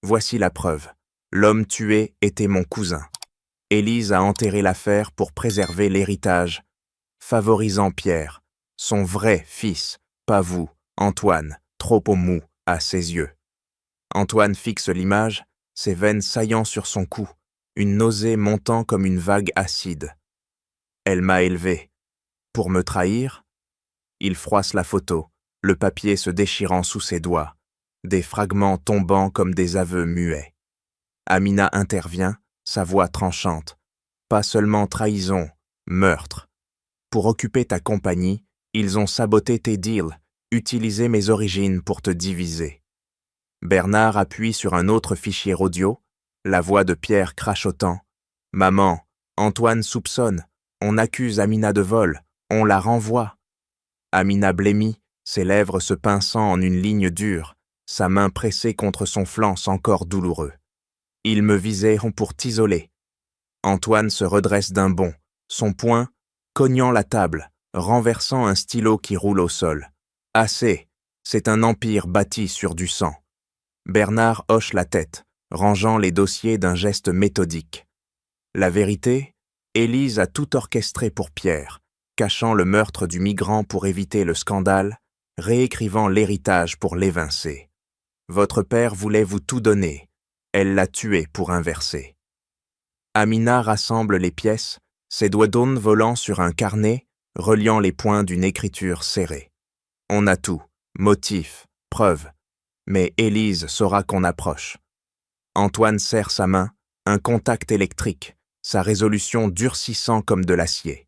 Voici la preuve. L'homme tué était mon cousin. Élise a enterré l'affaire pour préserver l'héritage, favorisant Pierre, son vrai fils, pas vous, Antoine, trop au mou à ses yeux. Antoine fixe l'image, ses veines saillant sur son cou, une nausée montant comme une vague acide. Elle m'a élevé. Pour me trahir? Il froisse la photo, le papier se déchirant sous ses doigts, des fragments tombant comme des aveux muets. Amina intervient, sa voix tranchante. Pas seulement trahison, meurtre. Pour occuper ta compagnie, ils ont saboté tes deals, utilisé mes origines pour te diviser. Bernard appuie sur un autre fichier audio, la voix de Pierre crachotant. « Maman, Antoine soupçonne, on accuse Amina de vol, on la renvoie. » Amina blêmit, ses lèvres se pinçant en une ligne dure, sa main pressée contre son flanc encore douloureux. « Ils me visaient pour t'isoler. » Antoine se redresse d'un bond, son poing cognant la table, renversant un stylo qui roule au sol. « Assez, c'est un empire bâti sur du sang. » Bernard hoche la tête, rangeant les dossiers d'un geste méthodique. La vérité, Élise a tout orchestré pour Pierre, cachant le meurtre du migrant pour éviter le scandale, réécrivant l'héritage pour l'évincer. Votre père voulait vous tout donner, elle l'a tué pour inverser. Amina rassemble les pièces, ses doigts d'âne volant sur un carnet, reliant les points d'une écriture serrée. On a tout, motif, preuve, mais Élise saura qu'on approche. Antoine serre sa main, un contact électrique, sa résolution durcissant comme de l'acier.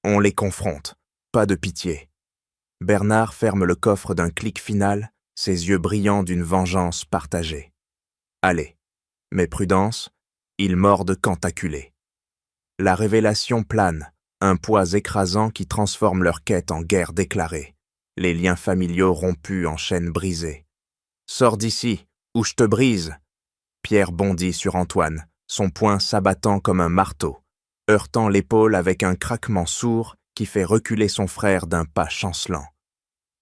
On les confronte, pas de pitié. Bernard ferme le coffre d'un clic final, ses yeux brillants d'une vengeance partagée. Allez, mais prudence, ils mordent cantaculés. La révélation plane, un poids écrasant qui transforme leur quête en guerre déclarée, les liens familiaux rompus en chaînes brisées. Sors d'ici, ou je te brise. Pierre bondit sur Antoine, son poing s'abattant comme un marteau, heurtant l'épaule avec un craquement sourd qui fait reculer son frère d'un pas chancelant.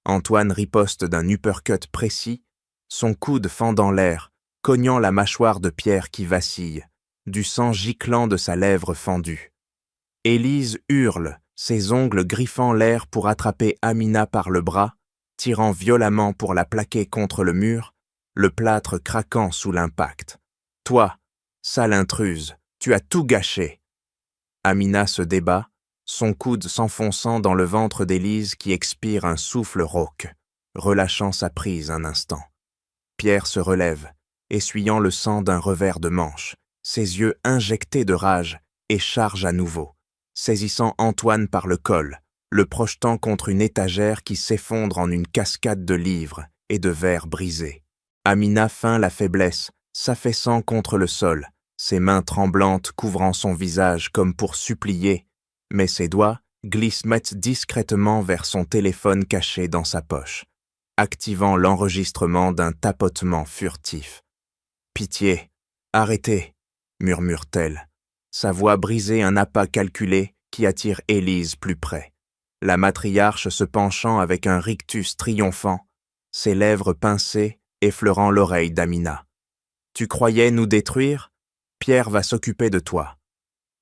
Antoine riposte d'un uppercut précis, son coude fendant l'air, cognant la mâchoire de Pierre qui vacille, du sang giclant de sa lèvre fendue. Élise hurle, ses ongles griffant l'air pour attraper Amina par le bras, tirant violemment pour la plaquer contre le mur, le plâtre craquant sous l'impact. « Toi, sale intruse, tu as tout gâché !» Amina se débat, son coude s'enfonçant dans le ventre d'Élise qui expire un souffle rauque, relâchant sa prise un instant. Pierre se relève, essuyant le sang d'un revers de manche, ses yeux injectés de rage, et charge à nouveau, saisissant Antoine par le col, le projetant contre une étagère qui s'effondre en une cascade de livres et de verres brisés. Amina feint la faiblesse, s'affaissant contre le sol, ses mains tremblantes couvrant son visage comme pour supplier, mais ses doigts glissent discrètement vers son téléphone caché dans sa poche, activant l'enregistrement d'un tapotement furtif. « Pitié, arrêtez !» murmure-t-elle, sa voix brisée un appât calculé qui attire Élise plus près. La matriarche se penchant avec un rictus triomphant, ses lèvres pincées effleurant l'oreille d'Amina. « Tu croyais nous détruire? Pierre va s'occuper de toi. »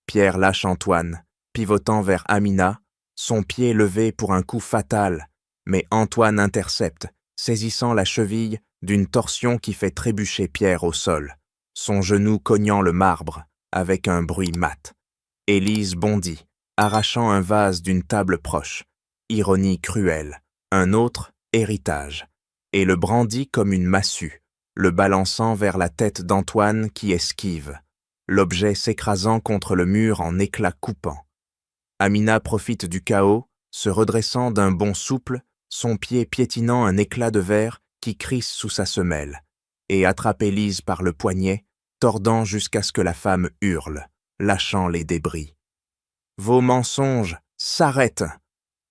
Pierre lâche Antoine, pivotant vers Amina, son pied levé pour un coup fatal, mais Antoine intercepte, saisissant la cheville d'une torsion qui fait trébucher Pierre au sol, son genou cognant le marbre avec un bruit mat. Élise bondit, arrachant un vase d'une table proche, ironie cruelle, un autre héritage, et le brandit comme une massue, le balançant vers la tête d'Antoine qui esquive, l'objet s'écrasant contre le mur en éclats coupants. Amina profite du chaos, se redressant d'un bond souple, son pied piétinant un éclat de verre qui crisse sous sa semelle, et attrape Élise par le poignet, tordant jusqu'à ce que la femme hurle, lâchant les débris. « Vos mensonges s'arrêtent !»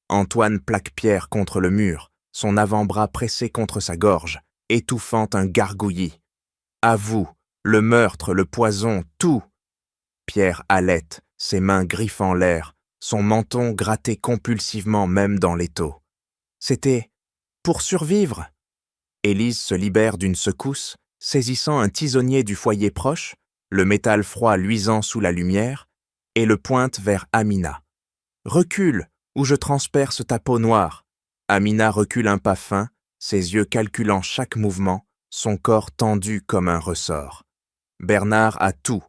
Antoine plaque Pierre contre le mur, son avant-bras pressé contre sa gorge, étouffant un gargouillis. « À vous, le meurtre, le poison, tout !» Pierre halète, ses mains griffant l'air, son menton gratté compulsivement même dans l'étau. « C'était pour survivre !» Élise se libère d'une secousse, saisissant un tisonnier du foyer proche, le métal froid luisant sous la lumière, et le pointe vers Amina. « Recule, ou je transperce ta peau noire !» Amina recule un pas fin, ses yeux calculant chaque mouvement, son corps tendu comme un ressort. Bernard a tout.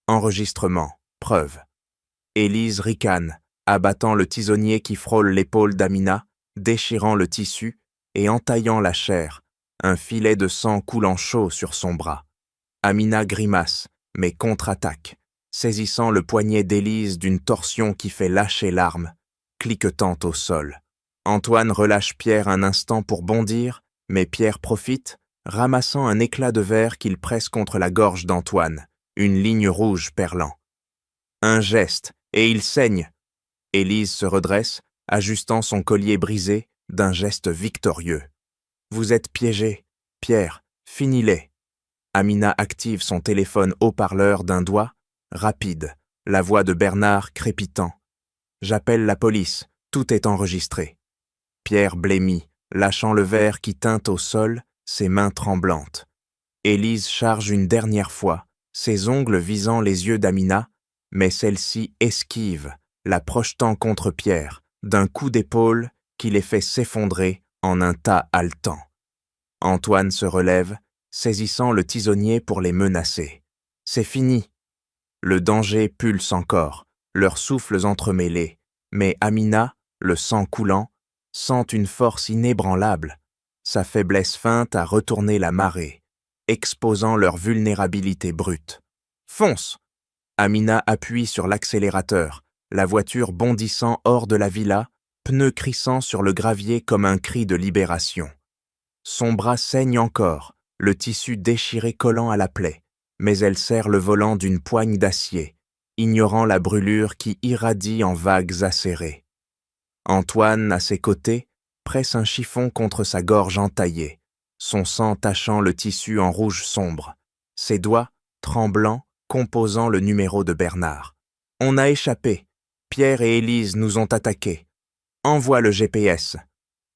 Enregistrement, preuve. Élise ricane, abattant le tisonnier qui frôle l'épaule d'Amina, déchirant le tissu et entaillant la chair, un filet de sang coulant chaud sur son bras. Amina grimace, mais contre-attaque, saisissant le poignet d'Élise d'une torsion qui fait lâcher l'arme, cliquetant au sol. Antoine relâche Pierre un instant pour bondir, mais Pierre profite, ramassant un éclat de verre qu'il presse contre la gorge d'Antoine, une ligne rouge perlant. Un geste, et il saigne. Élise se redresse, ajustant son collier brisé d'un geste victorieux. « Vous êtes piégé. Pierre, finis-les. » Amina active son téléphone haut-parleur d'un doigt, rapide, la voix de Bernard crépitant. « J'appelle la police, tout est enregistré. » Pierre blêmit, lâchant le verre qui teinte au sol, ses mains tremblantes. Élise charge une dernière fois, ses ongles visant les yeux d'Amina, mais celle-ci esquive, la projetant contre Pierre, d'un coup d'épaule qui les fait s'effondrer en un tas haletant. Antoine se relève, saisissant le tisonnier pour les menacer. « C'est fini !» Le danger pulse encore, leurs souffles entremêlés, mais Amina, le sang coulant, sent une force inébranlable, sa faiblesse feinte à retourner la marée, exposant leur vulnérabilité brute. « Fonce !» Amina appuie sur l'accélérateur, la voiture bondissant hors de la villa, pneus crissant sur le gravier comme un cri de libération. Son bras saigne encore, le tissu déchiré collant à la plaie, mais elle serre le volant d'une poigne d'acier, ignorant la brûlure qui irradie en vagues acérées. Antoine, à ses côtés, presse un chiffon contre sa gorge entaillée, son sang tachant le tissu en rouge sombre, ses doigts, tremblants, composant le numéro de Bernard. « On a échappé. Pierre et Élise nous ont attaqués. Envoie le GPS. »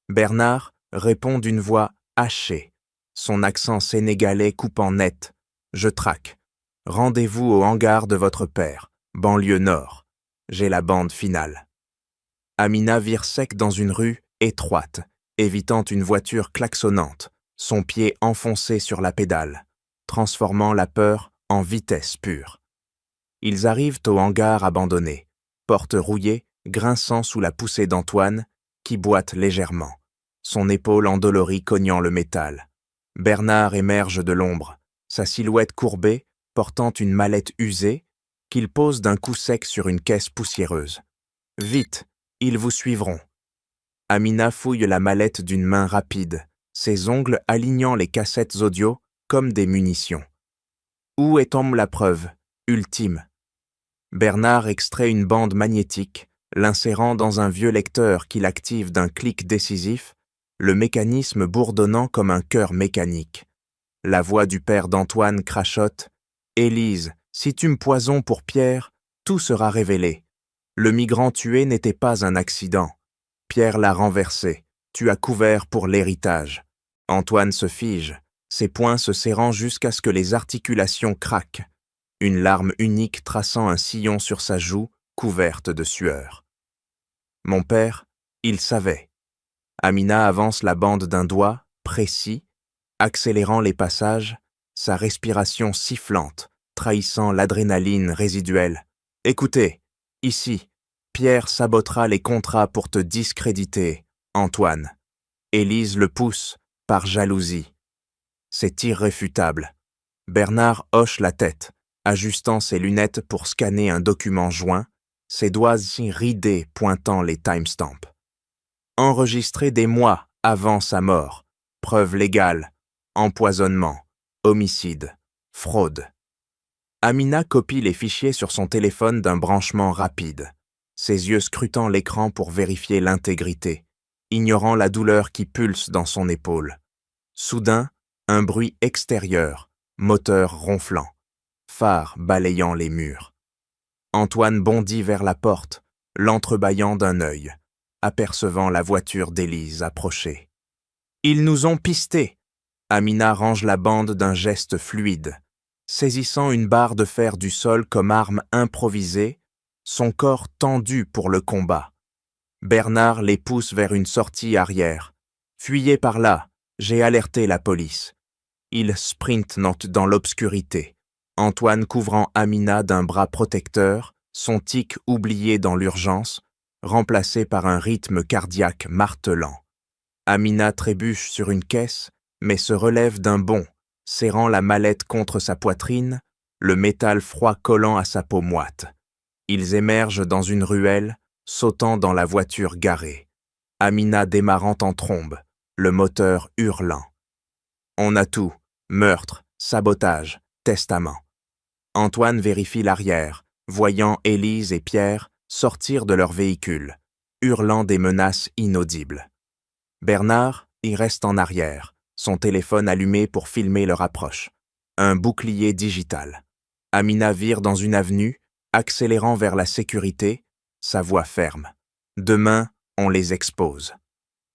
Bernard répond d'une voix hachée, son accent sénégalais coupant net. « Je traque. Rendez-vous au hangar de votre père, banlieue nord. J'ai la bande finale. » Amina vire sec dans une rue étroite, évitant une voiture klaxonnante, son pied enfoncé sur la pédale, transformant la peur en vitesse pure. Ils arrivent au hangar abandonné, porte rouillée, grinçant sous la poussée d'Antoine, qui boite légèrement, son épaule endolorie cognant le métal. Bernard émerge de l'ombre, sa silhouette courbée, portant une mallette usée, qu'il pose d'un coup sec sur une caisse poussiéreuse. « Vite, ils vous suivront. » Amina fouille la mallette d'une main rapide, ses ongles alignant les cassettes audio comme des munitions. Où est tombe la preuve, ultime? Bernard extrait une bande magnétique, l'insérant dans un vieux lecteur qu'il active d'un clic décisif, le mécanisme bourdonnant comme un cœur mécanique. La voix du père d'Antoine crachote. « Élise, si tu me poisons pour Pierre, tout sera révélé. Le migrant tué n'était pas un accident. Pierre l'a renversé. Tu as couvert pour l'héritage. » Antoine se fige, ses poings se serrant jusqu'à ce que les articulations craquent, une larme unique traçant un sillon sur sa joue, couverte de sueur. Mon père, il savait. Amina avance la bande d'un doigt, précis, accélérant les passages, sa respiration sifflante, trahissant l'adrénaline résiduelle. « Écoutez, ici, Pierre sabotera les contrats pour te discréditer, Antoine. » Élise le pousse, par jalousie. C'est irréfutable. Bernard hoche la tête, ajustant ses lunettes pour scanner un document joint, ses doigts ridés pointant les timestamps. Enregistré des mois avant sa mort. Preuve légale. Empoisonnement. Homicide. Fraude. Amina copie les fichiers sur son téléphone d'un branchement rapide, ses yeux scrutant l'écran pour vérifier l'intégrité, ignorant la douleur qui pulse dans son épaule. Soudain, un bruit extérieur, moteur ronflant, phare balayant les murs. Antoine bondit vers la porte, l'entrebâillant d'un œil, apercevant la voiture d'Élise approcher. « Ils nous ont pistés !» Amina range la bande d'un geste fluide. Saisissant une barre de fer du sol comme arme improvisée, son corps tendu pour le combat. Bernard les pousse vers une sortie arrière. « Fuyez par là, j'ai alerté la police. » Ils sprintent dans l'obscurité, Antoine couvrant Amina d'un bras protecteur, son tic oublié dans l'urgence, remplacé par un rythme cardiaque martelant. Amina trébuche sur une caisse, mais se relève d'un bond, serrant la mallette contre sa poitrine, le métal froid collant à sa peau moite. Ils émergent dans une ruelle, sautant dans la voiture garée. Amina démarrant en trombe, le moteur hurlant. On a tout, meurtre, sabotage, testament. Antoine vérifie l'arrière, voyant Élise et Pierre sortir de leur véhicule, hurlant des menaces inaudibles. Bernard y reste en arrière, son téléphone allumé pour filmer leur approche. Un bouclier digital. Amina vire dans une avenue, accélérant vers la sécurité, sa voix ferme. Demain, on les expose.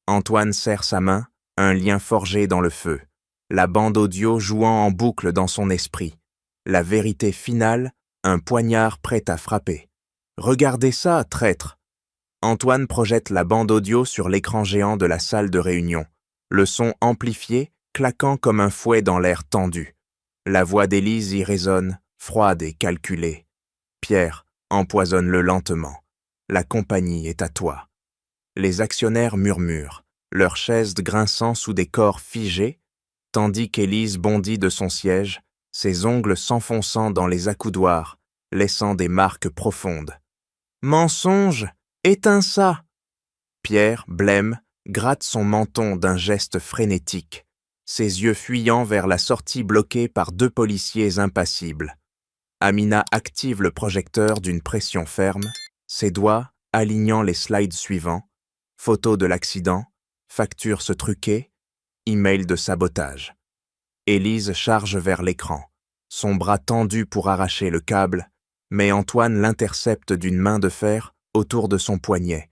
Antoine serre sa main, un lien forgé dans le feu. La bande audio jouant en boucle dans son esprit. La vérité finale, un poignard prêt à frapper. « Regardez ça, traître !» Antoine projette la bande audio sur l'écran géant de la salle de réunion, le son amplifié, claquant comme un fouet dans l'air tendu. La voix d'Élise y résonne, froide et calculée. « Pierre, empoisonne-le lentement. La compagnie est à toi. » Les actionnaires murmurent, leurs chaises grinçant sous des corps figés, tandis qu'Élise bondit de son siège, ses ongles s'enfonçant dans les accoudoirs, laissant des marques profondes. « Mensonge! Éteins ça !» Pierre, blême, gratte son menton d'un geste frénétique, ses yeux fuyant vers la sortie bloquée par 2 policiers impassibles. Amina active le projecteur d'une pression ferme, ses doigts alignant les slides suivants, photos de l'accident, factures truquées, email de sabotage. Élise charge vers l'écran, son bras tendu pour arracher le câble, mais Antoine l'intercepte d'une main de fer autour de son poignet,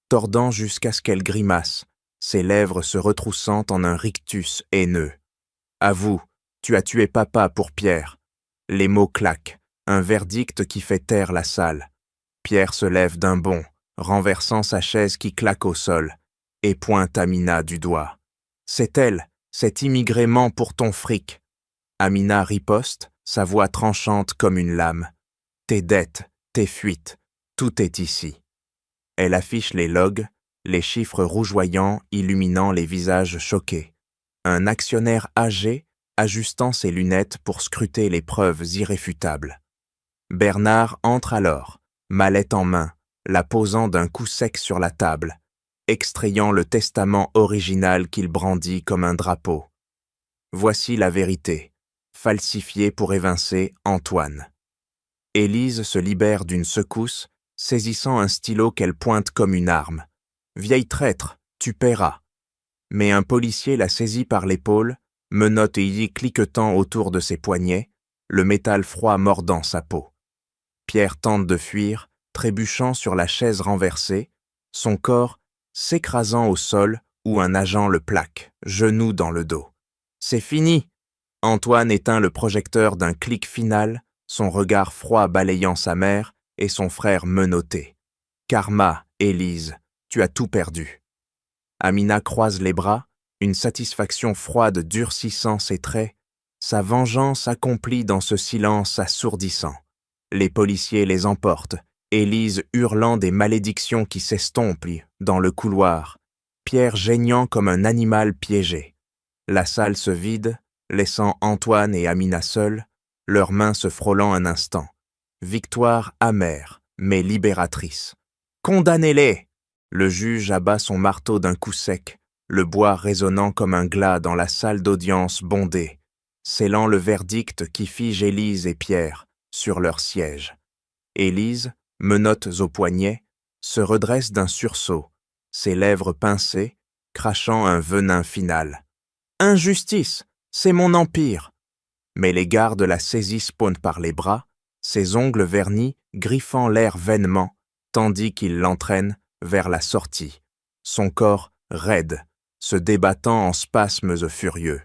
tordant jusqu'à ce qu'elle grimace, ses lèvres se retroussant en un rictus haineux. « Avoue, tu as tué papa pour Pierre. » Les mots claquent, un verdict qui fait taire la salle. Pierre se lève d'un bond, renversant sa chaise qui claque au sol, et pointe Amina du doigt. « C'est elle, cet immigré ment pour ton fric. » Amina riposte, sa voix tranchante comme une lame. « Tes dettes, tes fuites, tout est ici. » Elle affiche les logs, les chiffres rougeoyants illuminant les visages choqués. Un actionnaire âgé ajustant ses lunettes pour scruter les preuves irréfutables. Bernard entre alors, mallette en main, la posant d'un coup sec sur la table, extrayant le testament original qu'il brandit comme un drapeau. Voici la vérité, falsifiée pour évincer Antoine. Élise se libère d'une secousse, saisissant un stylo qu'elle pointe comme une arme. « Vieille traître, tu paieras !» Mais un policier la saisit par l'épaule, menotte et y cliquetant autour de ses poignets, le métal froid mordant sa peau. Pierre tente de fuir, trébuchant sur la chaise renversée, son corps s'écrasant au sol où un agent le plaque, genou dans le dos. « C'est fini !» Antoine éteint le projecteur d'un clic final, son regard froid balayant sa mère et son frère menotté. « Karma, Élise, tu as tout perdu. » Amina croise les bras, une satisfaction froide durcissant ses traits, sa vengeance accomplie dans ce silence assourdissant. Les policiers les emportent, Élise hurlant des malédictions qui s'estompent dans le couloir, Pierre geignant comme un animal piégé. La salle se vide, laissant Antoine et Amina seuls, leurs mains se frôlant un instant. Victoire amère, mais libératrice. « Condamnez-les !» Le juge abat son marteau d'un coup sec, le bois résonnant comme un glas dans la salle d'audience bondée, scellant le verdict qui fige Élise et Pierre sur leur siège. Élise, menottes aux poignets, se redresse d'un sursaut, ses lèvres pincées, crachant un venin final. « Injustice, c'est mon empire !» Mais les gardes la saisissent par les bras, ses ongles vernis griffant l'air vainement, tandis qu'ils l'entraînent vers la sortie, son corps raide, se débattant en spasmes furieux.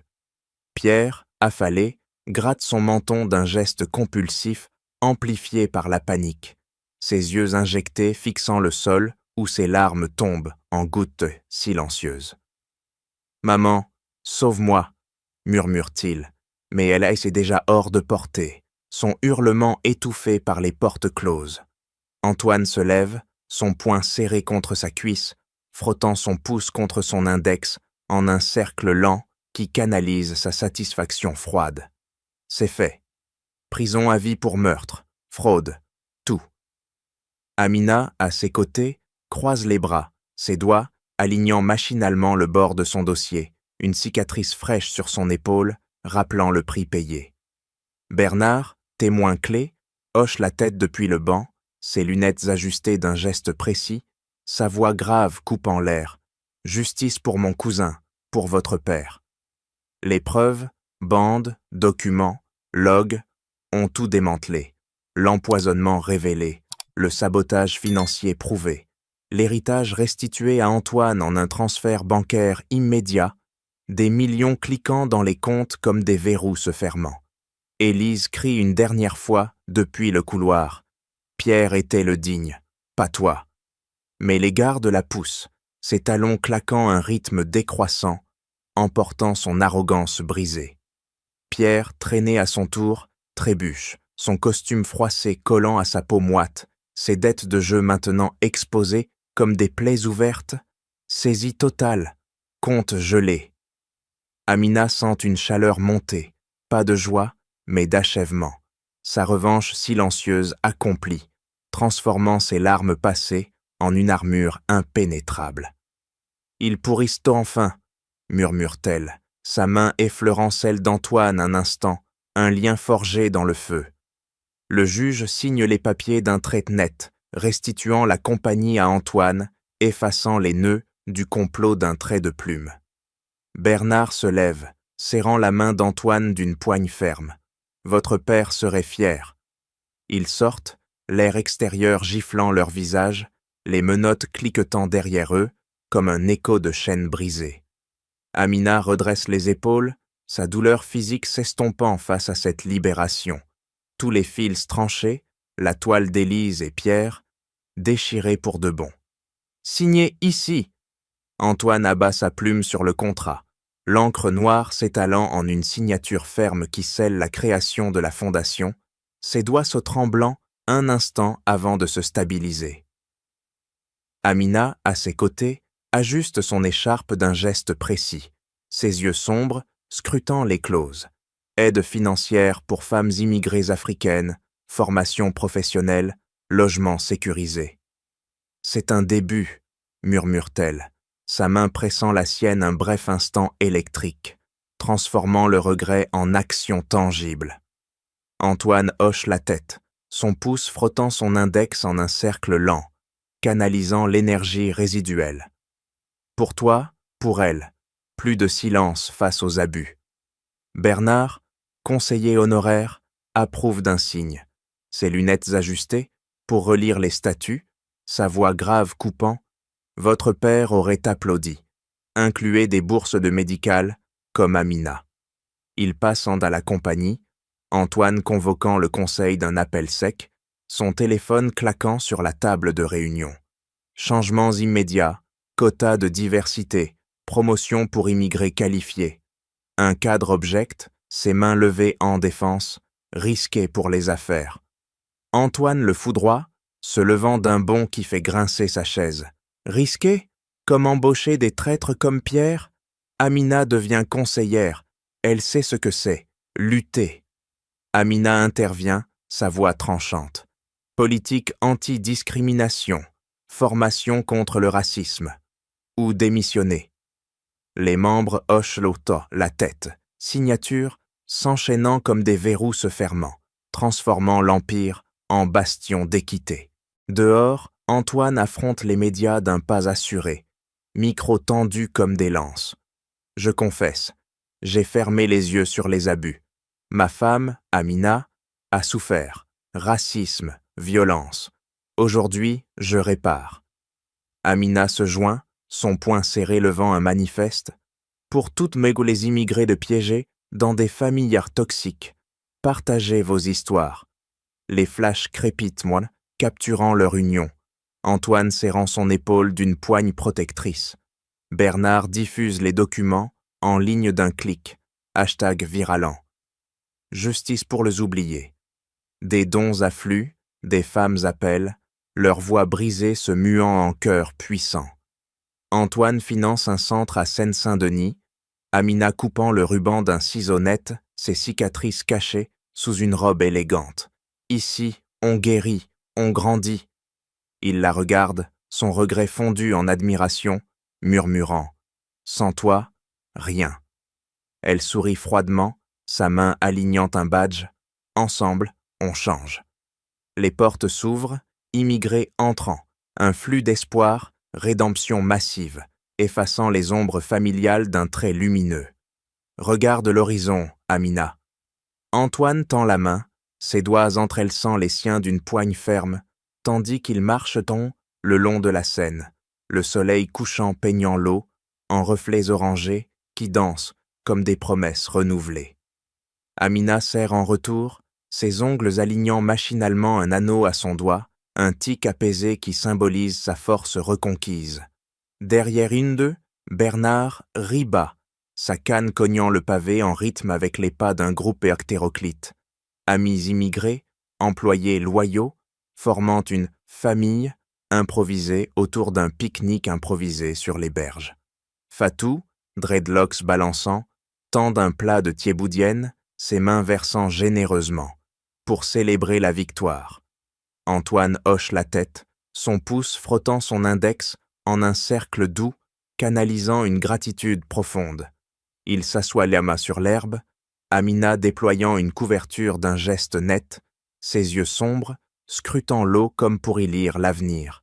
Pierre, affalé, gratte son menton d'un geste compulsif, amplifié par la panique, ses yeux injectés fixant le sol où ses larmes tombent en gouttes silencieuses. « Maman, sauve-moi » murmure-t-il, mais elle est déjà hors de portée, son hurlement étouffé par les portes closes. Antoine se lève, son poing serré contre sa cuisse, frottant son pouce contre son index en un cercle lent qui canalise sa satisfaction froide. C'est fait. Prison à vie pour meurtre, fraude, tout. Amina, à ses côtés, croise les bras, ses doigts alignant machinalement le bord de son dossier, une cicatrice fraîche sur son épaule, rappelant le prix payé. Bernard, témoin clé, hoche la tête depuis le banc, ses lunettes ajustées d'un geste précis, sa voix grave coupe en l'air. « Justice pour mon cousin, pour votre père. » Les preuves, bandes, documents, logs, ont tout démantelé. L'empoisonnement révélé, le sabotage financier prouvé, l'héritage restitué à Antoine en un transfert bancaire immédiat, des millions cliquant dans les comptes comme des verrous se fermant. Élise crie une dernière fois depuis le couloir. Pierre était le digne, pas toi. Mais les gardes la poussent, ses talons claquant un rythme décroissant, emportant son arrogance brisée. Pierre, traîné à son tour, trébuche, son costume froissé collant à sa peau moite, ses dettes de jeu maintenant exposées comme des plaies ouvertes, saisie totale, compte gelé. Amina sent une chaleur monter, pas de joie, mais d'achèvement, sa revanche silencieuse accomplie, transformant ses larmes passées en une armure impénétrable. « Ils pourrissent enfin » murmure-t-elle, sa main effleurant celle d'Antoine un instant, un lien forgé dans le feu. Le juge signe les papiers d'un trait net, restituant la compagnie à Antoine, effaçant les nœuds du complot d'un trait de plume. Bernard se lève, serrant la main d'Antoine d'une poigne ferme. Votre père serait fier. Ils sortent, l'air extérieur giflant leur visage, les menottes cliquetant derrière eux, comme un écho de chaîne brisée. Amina redresse les épaules, sa douleur physique s'estompant face à cette libération. Tous les fils tranchés, la toile d'Élise et Pierre, déchirés pour de bon. « Signez ici !» Antoine abat sa plume sur le contrat, l'encre noire s'étalant en une signature ferme qui scelle la création de la fondation, ses doigts se tremblant un instant avant de se stabiliser. Amina, à ses côtés, ajuste son écharpe d'un geste précis, ses yeux sombres scrutant les clauses. Aide financière pour femmes immigrées africaines, formation professionnelle, logement sécurisé. « C'est un début » murmure-t-elle, sa main pressant la sienne un bref instant électrique, transformant le regret en action tangible. Antoine hoche la tête, son pouce frottant son index en un cercle lent, canalisant l'énergie résiduelle. Pour toi, pour elle, plus de silence face aux abus. Bernard, conseiller honoraire, approuve d'un signe, ses lunettes ajustées pour relire les statuts, sa voix grave coupant. Votre père aurait applaudi. Incluez des bourses de médicales, comme Amina. Ils passent à la compagnie, Antoine convoquant le conseil d'un appel sec, son téléphone claquant sur la table de réunion. Changements immédiats, quotas de diversité, promotion pour immigrés qualifiés. Un cadre objecte, ses mains levées en défense, risqué pour les affaires. Antoine le foudroie, se levant d'un bond qui fait grincer sa chaise. Risqué? Comme embaucher des traîtres comme Pierre? Amina devient conseillère, elle sait ce que c'est, lutter. Amina intervient, sa voix tranchante. Politique anti-discrimination, formation contre le racisme. Ou démissionner. Les membres hochent la tête, signature s'enchaînant comme des verrous se fermant, transformant l'Empire en bastion d'équité. Dehors, Antoine affronte les médias d'un pas assuré, micro tendu comme des lances. Je confesse, j'ai fermé les yeux sur les abus. Ma femme, Amina, a souffert. Racisme, violence. Aujourd'hui, je répare. Amina se joint, son poing serré levant un manifeste. Pour toutes les immigrés de piégés, dans des familles toxiques, partagez vos histoires. Les flashs crépitent, moine, capturant leur union. Antoine serrant son épaule d'une poigne protectrice. Bernard diffuse les documents en ligne d'un clic. #viralant. Justice pour les oubliés. Des dons affluent, des femmes appellent, leur voix brisée se muant en chœur puissant. Antoine finance un centre à Seine-Saint-Denis, Amina coupant le ruban d'un ciseau net, ses cicatrices cachées sous une robe élégante. Ici, on guérit, on grandit. Il la regarde, son regret fondu en admiration, murmurant « Sans toi, rien ». Elle sourit froidement, sa main alignant un badge. Ensemble, on change. Les portes s'ouvrent, immigrés entrant, un flux d'espoir, rédemption massive, effaçant les ombres familiales d'un trait lumineux. Regarde l'horizon, Amina. Antoine tend la main, ses doigts entrelaçant les siens d'une poigne ferme, tandis qu'ils marchent le long de la Seine, le soleil couchant peignant l'eau, en reflets orangés qui dansent comme des promesses renouvelées. Amina serre en retour, ses ongles alignant machinalement un anneau à son doigt, un tic apaisé qui symbolise sa force reconquise. Derrière une d'eux, Bernard rit bas, sa canne cognant le pavé en rythme avec les pas d'un groupe hétéroclite. Amis immigrés, employés loyaux, formant une famille improvisée autour d'un pique-nique improvisé sur les berges. Fatou, dreadlocks balançant, tend un plat de thiéboudienne, ses mains versant généreusement, pour célébrer la victoire. Antoine hoche la tête, son pouce frottant son index en un cercle doux, canalisant une gratitude profonde. Il s'assoit les mains sur l'herbe, Amina déployant une couverture d'un geste net, ses yeux sombres, scrutant l'eau comme pour y lire l'avenir.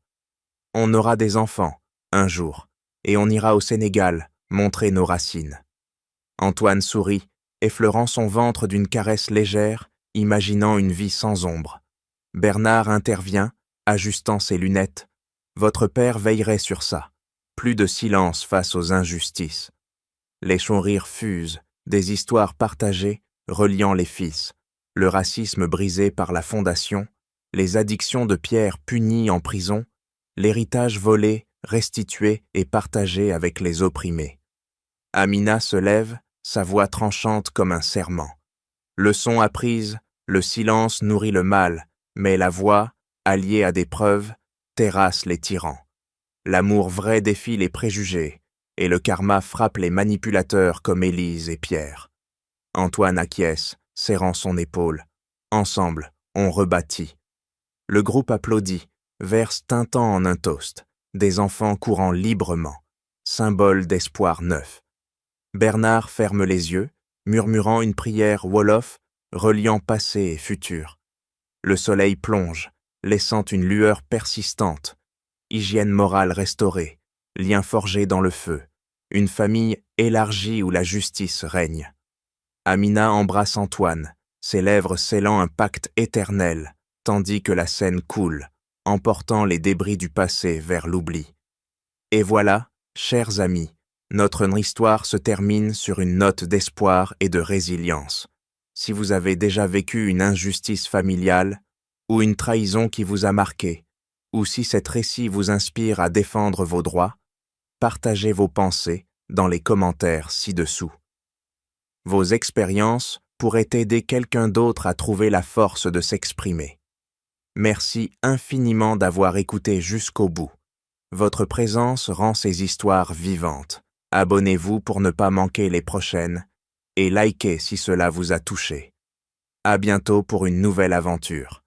On aura des enfants, un jour, et on ira au Sénégal montrer nos racines. Antoine sourit, effleurant son ventre d'une caresse légère, imaginant une vie sans ombre. Bernard intervient, ajustant ses lunettes. Votre père veillerait sur ça. Plus de silence face aux injustices. Les chons-rires fusent, des histoires partagées, reliant les fils. Le racisme brisé par la fondation, les addictions de Pierre punies en prison, l'héritage volé, restitué et partagé avec les opprimés. Amina se lève, sa voix tranchante comme un serment. Leçon apprise, le silence nourrit le mal, mais la voix, alliée à des preuves, terrasse les tyrans. L'amour vrai défie les préjugés, et le karma frappe les manipulateurs comme Élise et Pierre. Antoine acquiesce, serrant son épaule. Ensemble, on rebâtit. Le groupe applaudit, verse tintant en un toast, des enfants courant librement, symbole d'espoir neuf. Bernard ferme les yeux, murmurant une prière wolof, reliant passé et futur. Le soleil plonge, laissant une lueur persistante. Hygiène morale restaurée, lien forgé dans le feu, une famille élargie où la justice règne. Amina embrasse Antoine, ses lèvres scellant un pacte éternel, tandis que la Seine coule, emportant les débris du passé vers l'oubli. Et voilà, chers amis, notre histoire se termine sur une note d'espoir et de résilience. Si vous avez déjà vécu une injustice familiale, ou une trahison qui vous a marqué, ou si cet récit vous inspire à défendre vos droits, partagez vos pensées dans les commentaires ci-dessous. Vos expériences pourraient aider quelqu'un d'autre à trouver la force de s'exprimer. Merci infiniment d'avoir écouté jusqu'au bout. Votre présence rend ces histoires vivantes. Abonnez-vous pour ne pas manquer les prochaines et likez si cela vous a touché. À bientôt pour une nouvelle aventure.